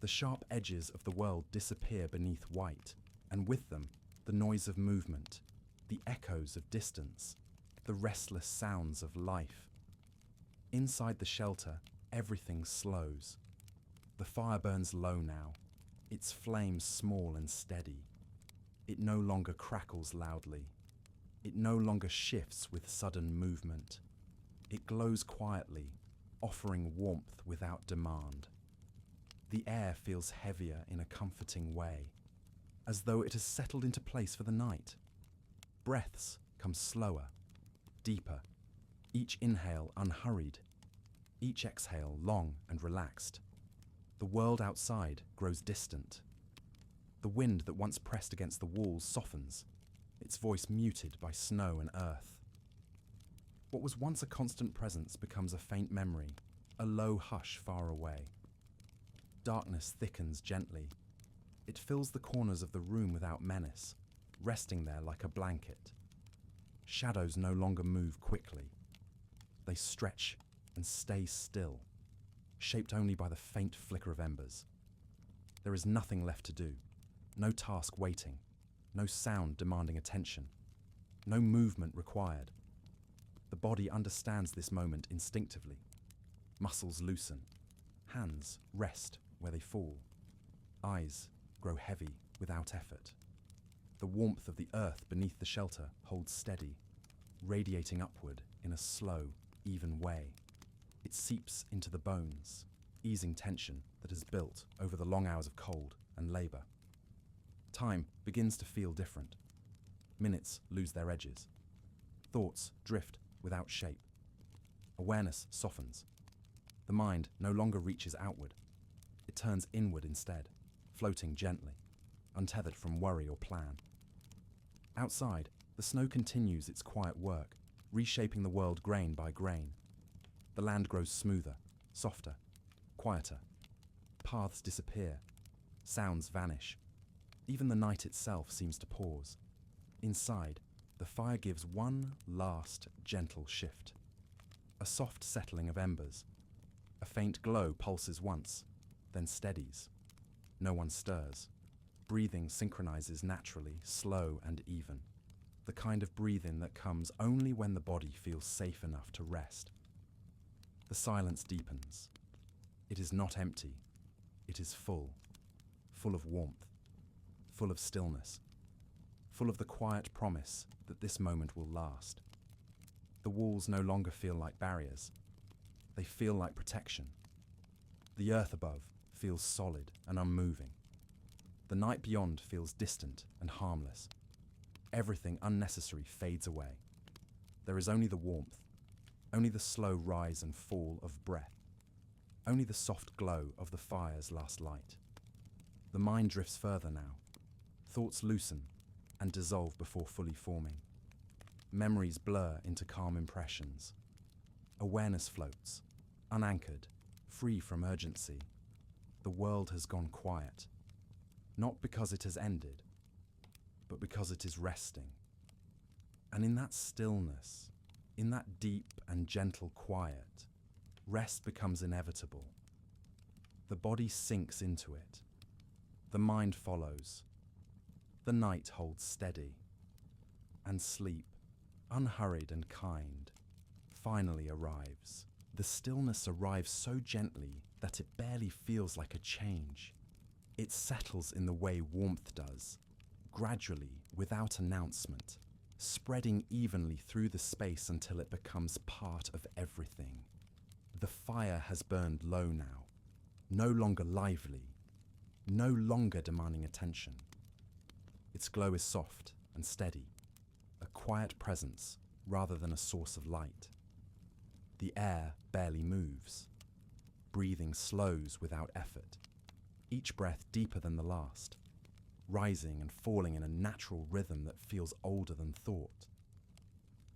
The sharp edges of the world disappear beneath white, and with them, the noise of movement, the echoes of distance, the restless sounds of life. Inside the shelter, everything slows. The fire burns low now, its flames small and steady. It no longer crackles loudly. It no longer shifts with sudden movement. It glows quietly, offering warmth without demand. The air feels heavier in a comforting way, as though it has settled into place for the night. Breaths come slower, deeper, each inhale unhurried, each exhale long and relaxed. The world outside grows distant. The wind that once pressed against the walls softens, its voice muted by snow and earth. What was once a constant presence becomes a faint memory, a low hush far away. Darkness thickens gently. It fills the corners of the room without menace, resting there like a blanket. Shadows no longer move quickly. They stretch and stay still, shaped only by the faint flicker of embers. There is nothing left to do, no task waiting, no sound demanding attention, no movement required. The body understands this moment instinctively. Muscles loosen, hands rest where they fall, eyes grow heavy without effort. The warmth of the earth beneath the shelter holds steady, radiating upward in a slow, even way. It seeps into the bones, easing tension that has built over the long hours of cold and labor. Time begins to feel different. Minutes lose their edges. Thoughts drift without shape. Awareness softens, The mind no longer reaches outward. It turns inward instead, floating gently, untethered from worry or plan. Outside, the snow continues its quiet work, reshaping the world grain by grain. The land grows smoother, softer, quieter. Paths disappear. Sounds vanish. Even the night itself seems to pause. Inside, the fire gives one last gentle shift. A soft settling of embers. A faint glow pulses once, then steadies. No one stirs. Breathing synchronizes naturally, slow and even. The kind of breathing that comes only when the body feels safe enough to rest. The silence deepens. It is not empty. It is full. Full of warmth. Full of stillness. Full of the quiet promise that this moment will last. The walls no longer feel like barriers. They feel like protection. The earth above feels solid and unmoving. The night beyond feels distant and harmless. Everything unnecessary fades away. There is only the warmth, only the slow rise and fall of breath, only the soft glow of the fire's last light. The mind drifts further now. Thoughts loosen and dissolve before fully forming. Memories blur into calm impressions. Awareness floats, unanchored, free from urgency. The world has gone quiet, not because it has ended, but because it is resting. And in that stillness, in that deep and gentle quiet, rest becomes inevitable. The body sinks into it. The mind follows. The night holds steady. And sleep, unhurried and kind, finally arrives. The stillness arrives so gently that it barely feels like a change. It settles in the way warmth does, gradually, without announcement, spreading evenly through the space until it becomes part of everything. The fire has burned low now, no longer lively, no longer demanding attention. Its glow is soft and steady, a quiet presence rather than a source of light. The air barely moves. Breathing slows without effort, each breath deeper than the last, rising and falling in a natural rhythm that feels older than thought.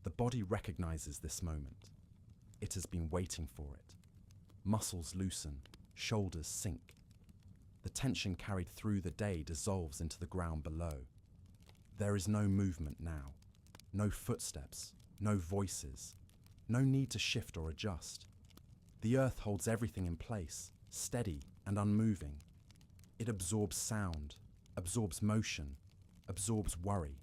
The body recognizes this moment. It has been waiting for it. Muscles loosen, shoulders sink. The tension carried through the day dissolves into the ground below. There is no movement now, no footsteps, no voices, no need to shift or adjust. The earth holds everything in place, steady and unmoving. It absorbs sound, absorbs motion, absorbs worry.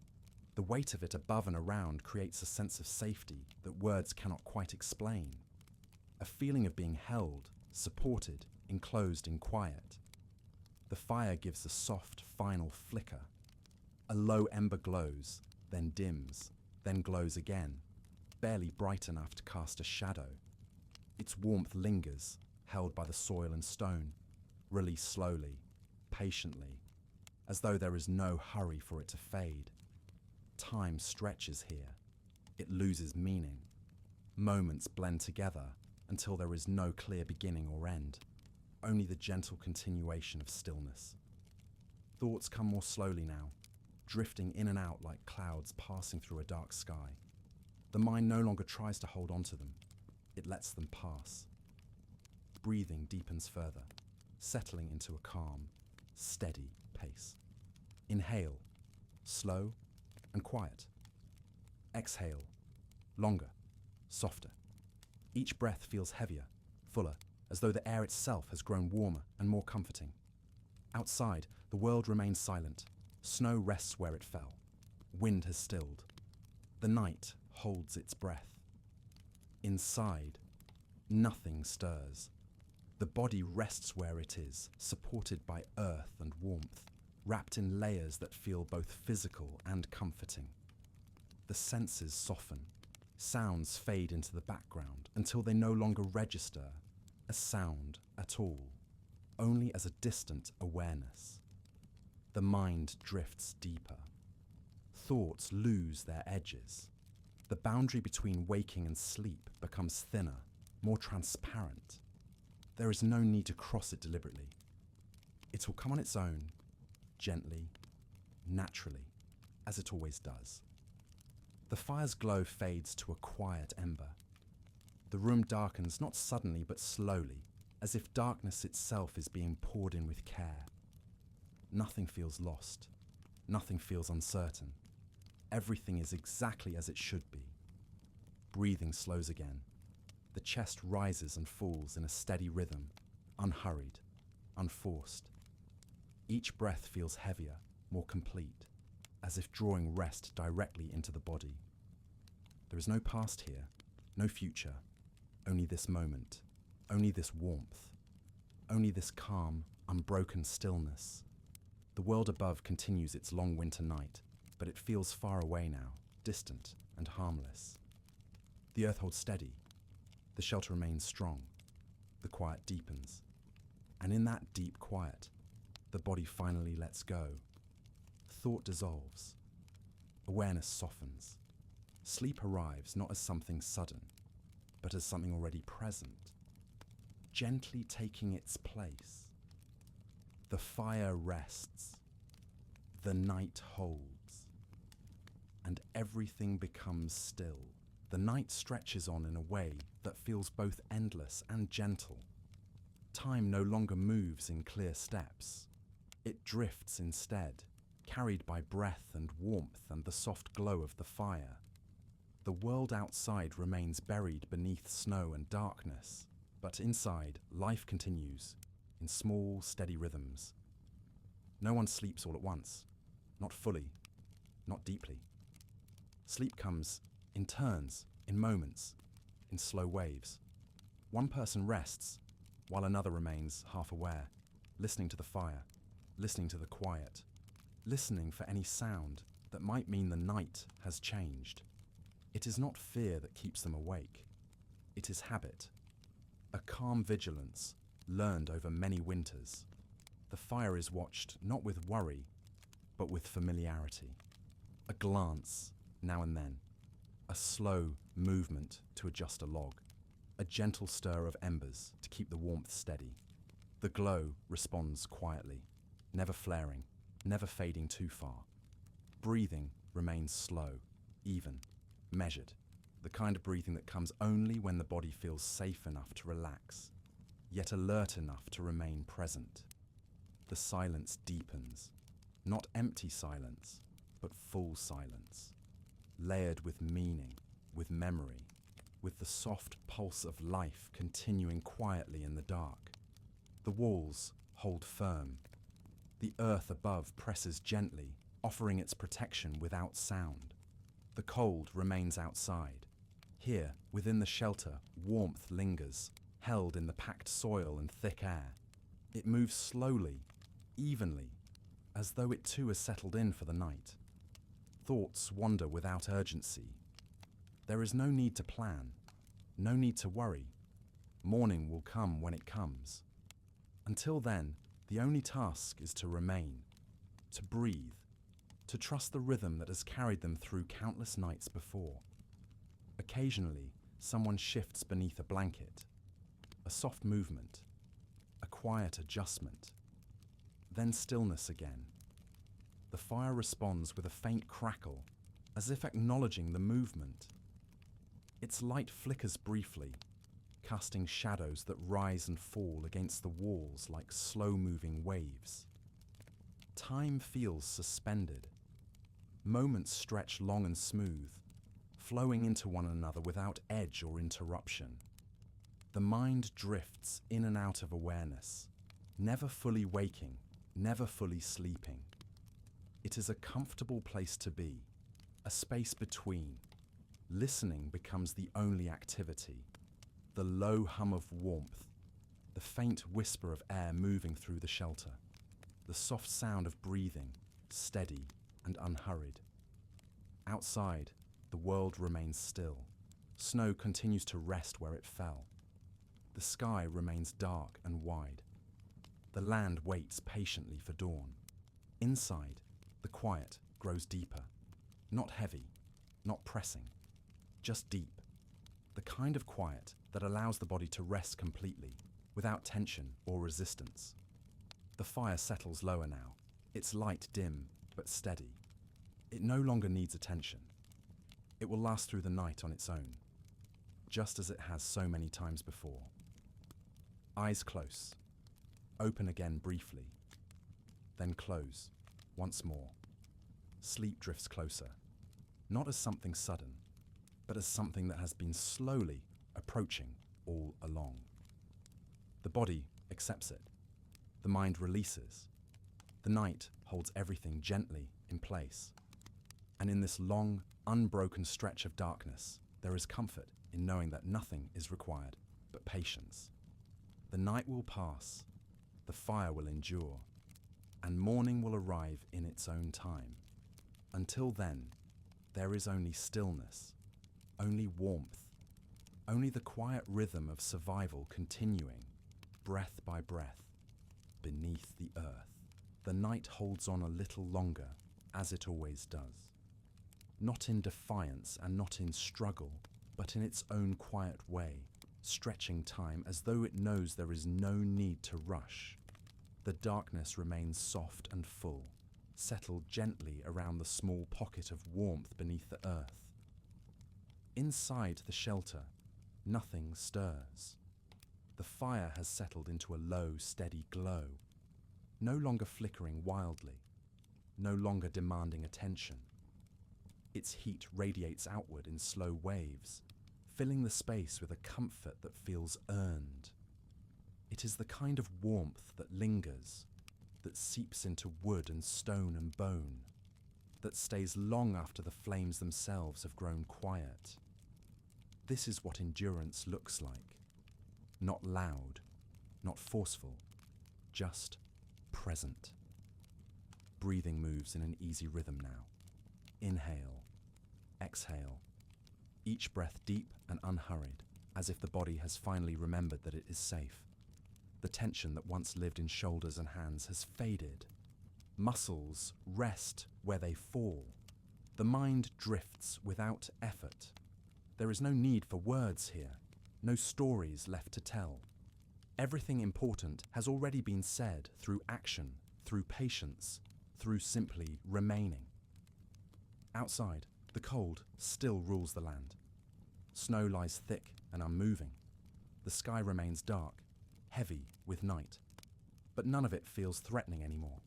The weight of it above and around creates a sense of safety that words cannot quite explain. A feeling of being held, supported, enclosed in quiet. The fire gives a soft, final flicker. A low ember glows, then dims, then glows again, barely bright enough to cast a shadow. Its warmth lingers, held by the soil and stone, released slowly, patiently, as though there is no hurry for it to fade. Time stretches here. It loses meaning. Moments blend together until there is no clear beginning or end, only the gentle continuation of stillness. Thoughts come more slowly now, drifting in and out like clouds passing through a dark sky. The mind no longer tries to hold on to them. It lets them pass. Breathing deepens further, settling into a calm, steady pace. Inhale, slow and quiet. Exhale, longer, softer. Each breath feels heavier, fuller, as though the air itself has grown warmer and more comforting. Outside, the world remains silent. Snow rests where it fell. Wind has stilled. The night holds its breath. Inside, nothing stirs. The body rests where it is, supported by earth and warmth, wrapped in layers that feel both physical and comforting. The senses soften. Sounds fade into the background until they no longer register as sound at all, only as a distant awareness. The mind drifts deeper. Thoughts lose their edges. The boundary between waking and sleep becomes thinner, more transparent. There is no need to cross it deliberately. It will come on its own, gently, naturally, as it always does. The fire's glow fades to a quiet ember. The room darkens not suddenly but slowly, as if darkness itself is being poured in with care. Nothing feels lost. Nothing feels uncertain. Everything is exactly as it should be. Breathing slows again. The chest rises and falls in a steady rhythm, unhurried, unforced. Each breath feels heavier, more complete, as if drawing rest directly into the body. There is no past here, no future, only this moment, only this warmth, only this calm, unbroken stillness. The world above continues its long winter night, but it feels far away now, distant and harmless. The earth holds steady. The shelter remains strong. The quiet deepens. And in that deep quiet, the body finally lets go. Thought dissolves. Awareness softens. Sleep arrives not as something sudden, but as something already present, gently taking its place. The fire rests. The night holds. And everything becomes still. The night stretches on in a way that feels both endless and gentle. Time no longer moves in clear steps. It drifts instead, carried by breath and warmth and the soft glow of the fire. The world outside remains buried beneath snow and darkness, but inside, life continues, in small, steady rhythms. No one sleeps all at once, not fully, not deeply. Sleep comes in turns, in moments, in slow waves. One person rests, while another remains half aware, listening to the fire, listening to the quiet, listening for any sound that might mean the night has changed. It is not fear that keeps them awake. It is habit, a calm vigilance learned over many winters. The fire is watched not with worry, but with familiarity. A glance, now and then. A slow movement to adjust a log. A gentle stir of embers to keep the warmth steady. The glow responds quietly, never flaring, never fading too far. Breathing remains slow, even, measured. The kind of breathing that comes only when the body feels safe enough to relax, yet alert enough to remain present. The silence deepens, not empty silence, but full silence, layered with meaning, with memory, with the soft pulse of life continuing quietly in the dark. The walls hold firm. The earth above presses gently, offering its protection without sound. The cold remains outside. Here, within the shelter, warmth lingers, held in the packed soil and thick air. It moves slowly, evenly, as though it too has settled in for the night. Thoughts wander without urgency. There is no need to plan, no need to worry. Morning will come when it comes. Until then, the only task is to remain, to breathe, to trust the rhythm that has carried them through countless nights before. Occasionally, someone shifts beneath a blanket, a soft movement, a quiet adjustment, then stillness again. The fire responds with a faint crackle, as if acknowledging the movement. Its light flickers briefly, casting shadows that rise and fall against the walls like slow-moving waves. Time feels suspended. Moments stretch long and smooth, flowing into one another without edge or interruption. The mind drifts in and out of awareness, never fully waking, never fully sleeping. It is a comfortable place to be, a space between. Listening becomes the only activity. The low hum of warmth, the faint whisper of air moving through the shelter, the soft sound of breathing, steady and unhurried. Outside, the world remains still. Snow continues to rest where it fell. The sky remains dark and wide. The land waits patiently for dawn. Inside, the quiet grows deeper. Not heavy, not pressing, just deep. The kind of quiet that allows the body to rest completely, without tension or resistance. The fire settles lower now, its light dim but steady. It no longer needs attention. It will last through the night on its own, just as it has so many times before. Eyes close, open again briefly, then close once more. Sleep drifts closer, not as something sudden, but as something that has been slowly approaching all along. The body accepts it. The mind releases. The night holds everything gently in place. And in this long, unbroken stretch of darkness, there is comfort in knowing that nothing is required but patience. The night will pass, the fire will endure, and morning will arrive in its own time. Until then, there is only stillness, only warmth, only the quiet rhythm of survival continuing, breath by breath, beneath the earth. The night holds on a little longer, as it always does. Not in defiance and not in struggle, but in its own quiet way, stretching time as though it knows there is no need to rush. The darkness remains soft and full, settled gently around the small pocket of warmth beneath the earth. Inside the shelter, nothing stirs. The fire has settled into a low, steady glow, no longer flickering wildly, no longer demanding attention. Its heat radiates outward in slow waves, filling the space with a comfort that feels earned. It is the kind of warmth that lingers, that seeps into wood and stone and bone, that stays long after the flames themselves have grown quiet. This is what endurance looks like. Not loud, not forceful, just present. Breathing moves in an easy rhythm now. Inhale, exhale, each breath deep and unhurried, as if the body has finally remembered that it is safe. The tension that once lived in shoulders and hands has faded. Muscles rest where they fall. The mind drifts without effort. There is no need for words here, no stories left to tell. Everything important has already been said through action, through patience, through simply remaining. Outside, the cold still rules the land. Snow lies thick and unmoving. The sky remains dark, heavy with night, but none of it feels threatening anymore.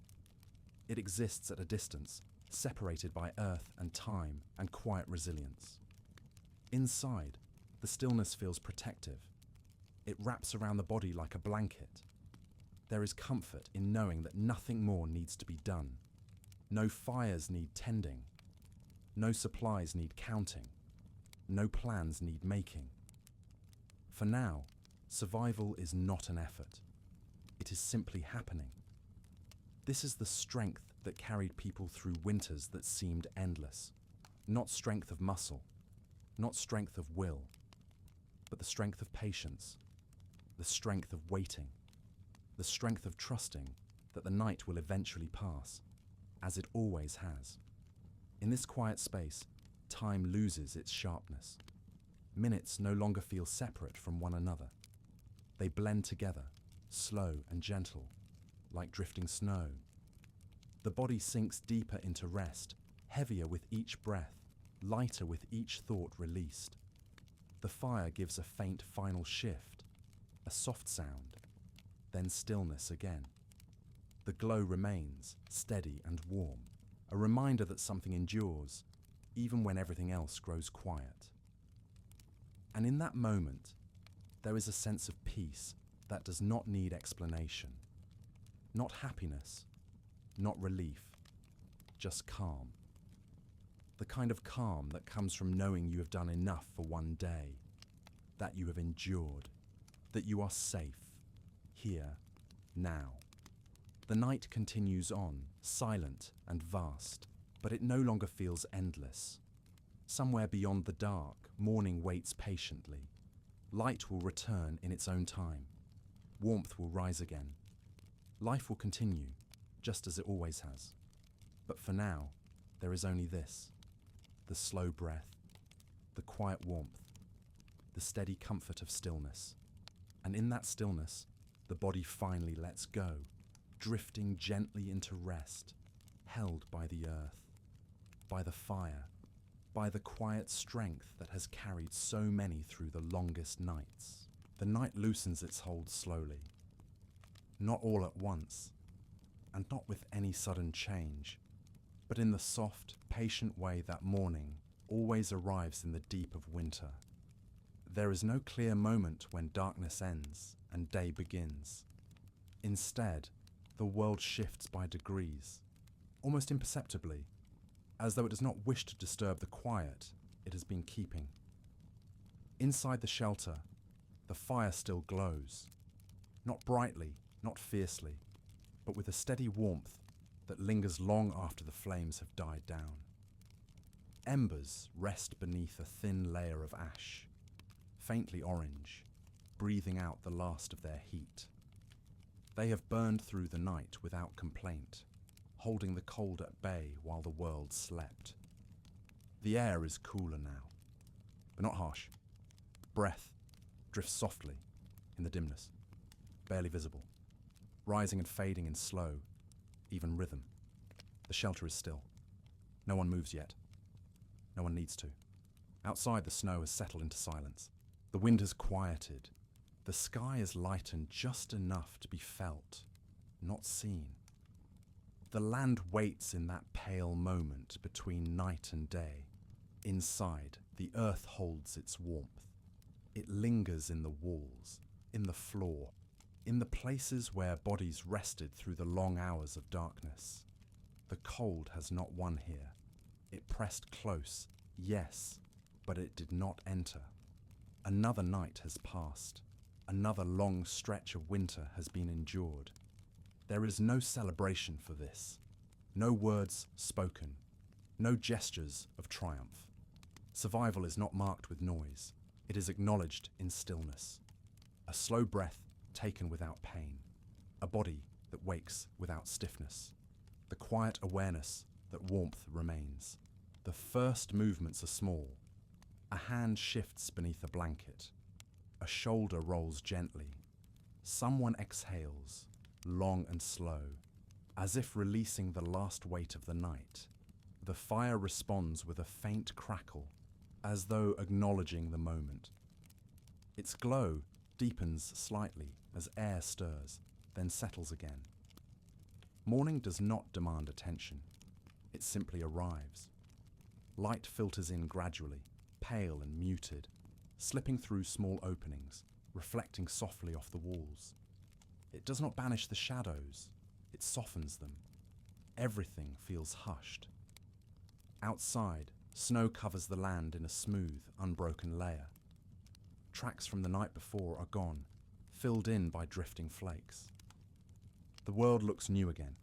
It exists at a distance, separated by earth and time and quiet resilience. Inside, the stillness feels protective. It wraps around the body like a blanket. There is comfort in knowing that nothing more needs to be done. No fires need tending. No supplies need counting. No plans need making. For now, survival is not an effort. It is simply happening. This is the strength that carried people through winters that seemed endless. Not strength of muscle, not strength of will, but the strength of patience, the strength of waiting, the strength of trusting that the night will eventually pass, as it always has. In this quiet space, time loses its sharpness. Minutes no longer feel separate from one another. They blend together, slow and gentle, like drifting snow. The body sinks deeper into rest, heavier with each breath, lighter with each thought released. The fire gives a faint final shift, a soft sound, then stillness again. The glow remains, steady and warm, a reminder that something endures, even when everything else grows quiet. And in that moment, there is a sense of peace that does not need explanation. Not happiness, not relief, just calm. The kind of calm that comes from knowing you have done enough for one day, that you have endured, that you are safe, here, now. The night continues on, silent and vast, but it no longer feels endless. Somewhere beyond the dark, morning waits patiently. Light will return in its own time. Warmth will rise again. Life will continue, just as it always has. But for now, there is only this: the slow breath, the quiet warmth, the steady comfort of stillness. And in that stillness, the body finally lets go, drifting gently into rest, held by the earth, by the fire, by the quiet strength that has carried so many through the longest nights. The night loosens its hold slowly, not all at once, and not with any sudden change, but in the soft, patient way that morning always arrives in the deep of winter. There is no clear moment when darkness ends and day begins. Instead, the world shifts by degrees, almost imperceptibly, as though it does not wish to disturb the quiet it has been keeping. Inside the shelter, the fire still glows, not brightly, not fiercely, but with a steady warmth that lingers long after the flames have died down. Embers rest beneath a thin layer of ash, faintly orange, breathing out the last of their heat. They have burned through the night without complaint, holding the cold at bay while the world slept. The air is cooler now, but not harsh. Breath drifts softly in the dimness, barely visible, rising and fading in slow, even rhythm. The shelter is still. No one moves yet. No one needs to. Outside, the snow has settled into silence. The wind has quieted. The sky is lightened just enough to be felt, not seen. The land waits in that pale moment between night and day. Inside, the earth holds its warmth. It lingers in the walls, in the floor, in the places where bodies rested through the long hours of darkness. The cold has not won here. It pressed close, yes, but it did not enter. Another night has passed. Another long stretch of winter has been endured. There is no celebration for this. No words spoken. No gestures of triumph. Survival is not marked with noise. It is acknowledged in stillness. A slow breath taken without pain. A body that wakes without stiffness. The quiet awareness that warmth remains. The first movements are small. A hand shifts beneath a blanket. A shoulder rolls gently. Someone exhales, long and slow, as if releasing the last weight of the night. The fire responds with a faint crackle, as though acknowledging the moment. Its glow deepens slightly as air stirs, then settles again. Morning does not demand attention. It simply arrives. Light filters in gradually, pale and muted, slipping through small openings, reflecting softly off the walls. It does not banish the shadows, it softens them. Everything feels hushed. Outside, snow covers the land in a smooth, unbroken layer. Tracks from the night before are gone, filled in by drifting flakes. The world looks new again,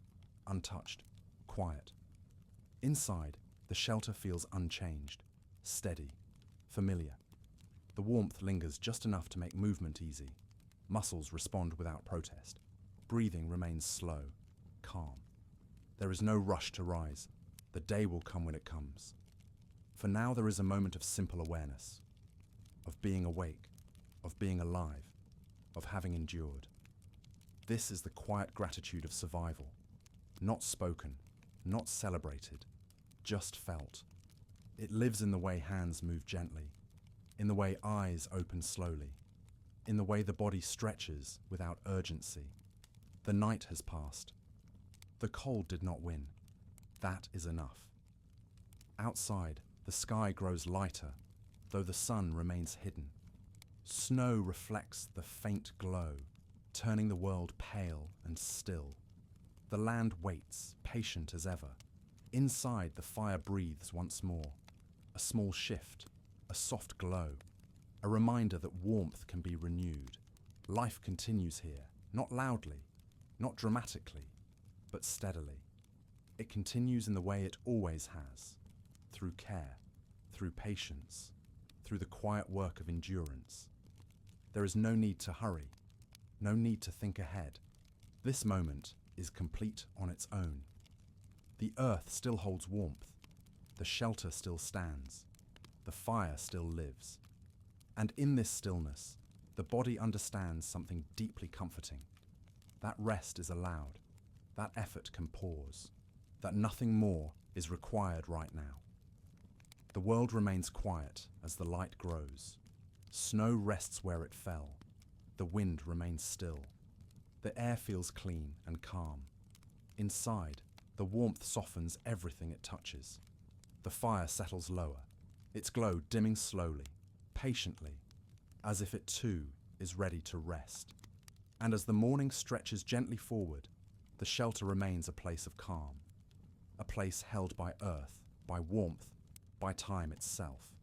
untouched, quiet. Inside, the shelter feels unchanged, steady, familiar. The warmth lingers just enough to make movement easy. Muscles respond without protest. Breathing remains slow, calm. There is no rush to rise. The day will come when it comes. For now, there is a moment of simple awareness, of being awake, of being alive, of having endured. This is the quiet gratitude of survival, not spoken, not celebrated, just felt. It lives in the way hands move gently, in the way eyes open slowly, in the way the body stretches without urgency. The night has passed. The cold did not win. That is enough. Outside, the sky grows lighter, though the sun remains hidden. Snow reflects the faint glow, turning the world pale and still. The land waits, patient as ever. Inside, the fire breathes once more. A small shift, a soft glow, a reminder that warmth can be renewed. Life continues here, not loudly, not dramatically, but steadily. It continues in the way it always has, through care, through patience, through the quiet work of endurance. There is no need to hurry, no need to think ahead. This moment is complete on its own. The earth still holds warmth, the shelter still stands, the fire still lives. And in this stillness, the body understands something deeply comforting. that rest is allowed, that effort can pause, that nothing more is required right now. The world remains quiet as the light grows. Snow rests where it fell. The wind remains still. The air feels clean and calm. Inside, the warmth softens everything it touches. The fire settles lower, its glow dimming slowly, patiently, as if it too is ready to rest. And as the morning stretches gently forward, the shelter remains a place of calm, a place held by earth, by warmth, by time itself.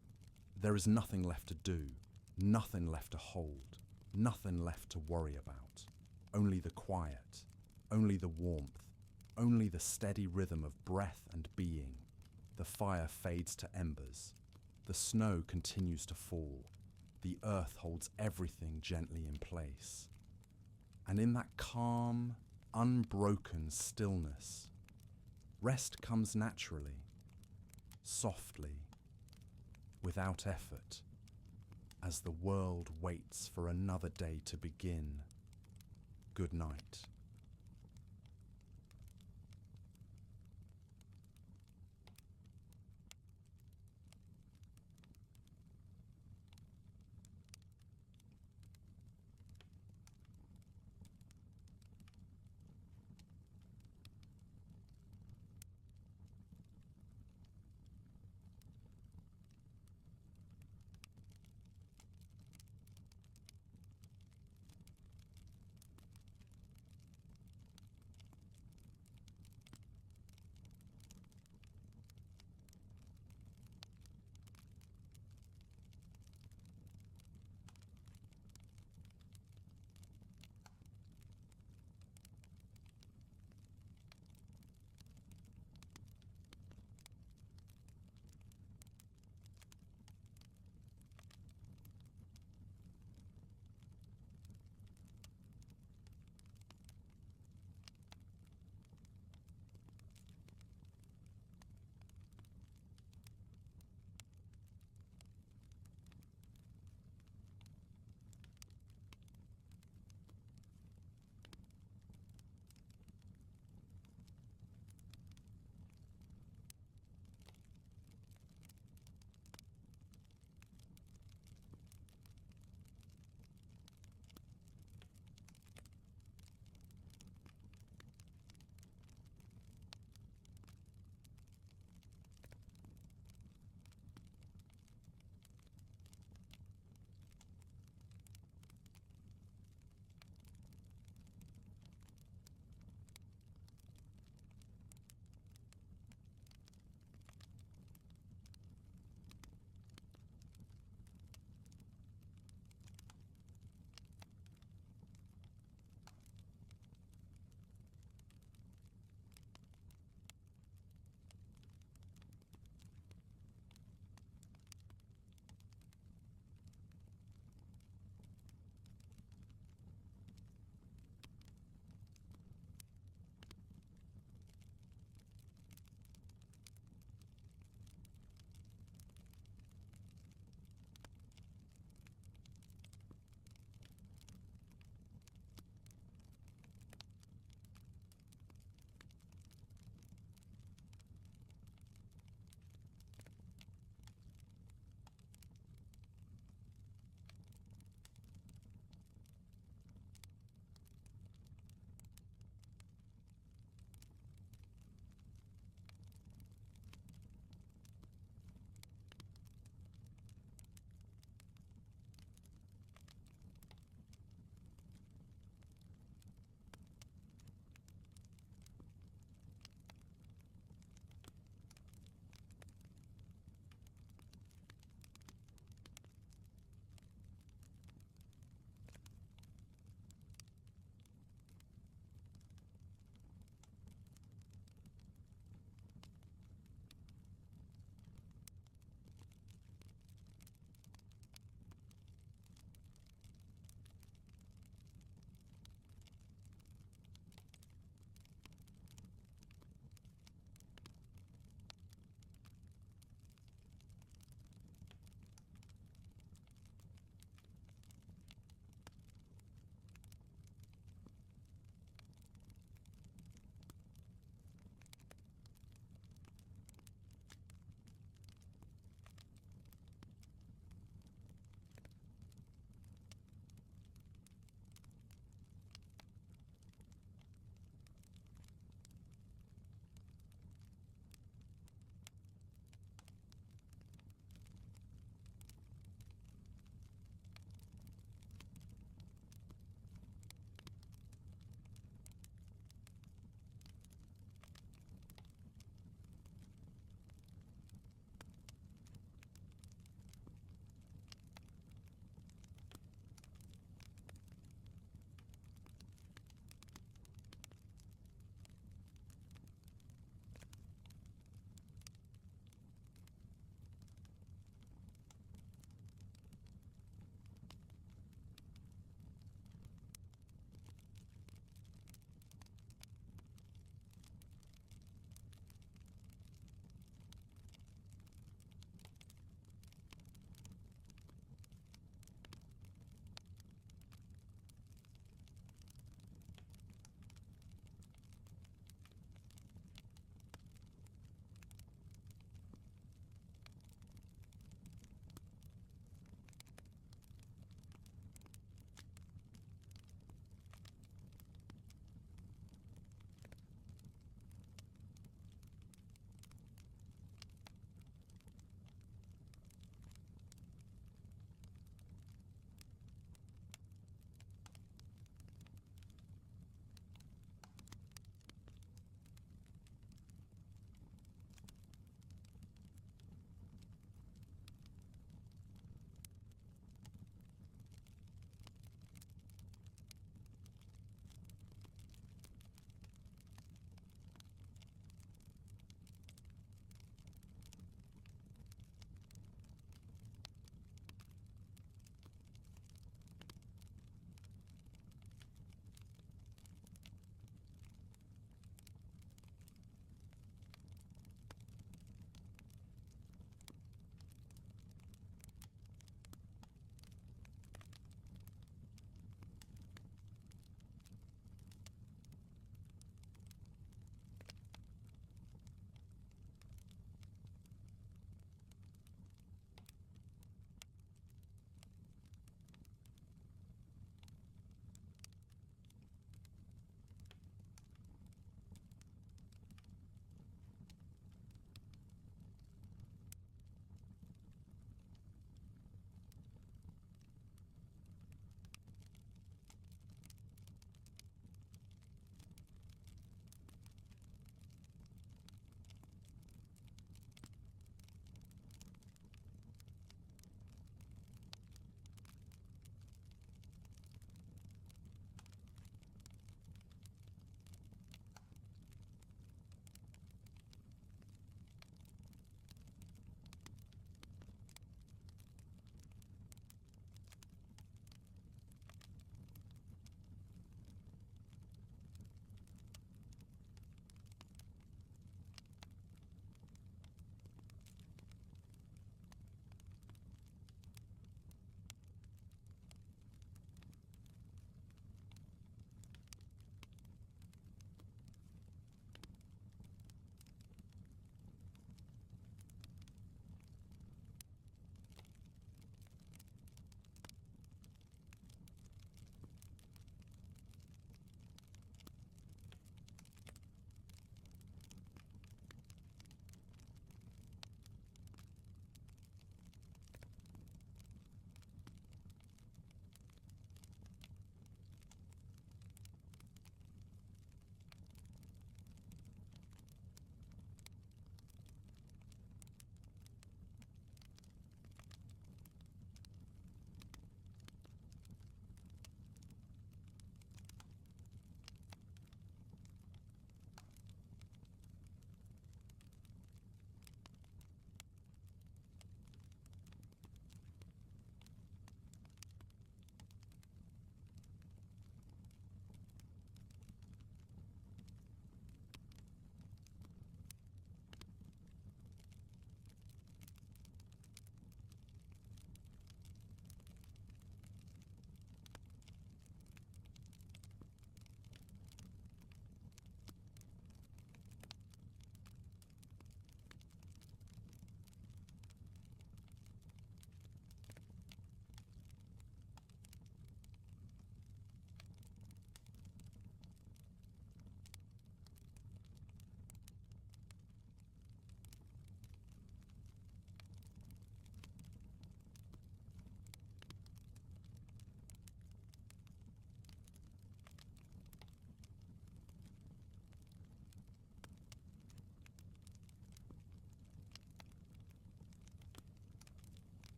There is nothing left to do, nothing left to hold, nothing left to worry about. Only the quiet, only the warmth, only the steady rhythm of breath and being. The fire fades to embers. The snow continues to fall. The earth holds everything gently in place. And in that calm, unbroken stillness, rest comes naturally, softly, without effort, as the world waits for another day to begin. Good night.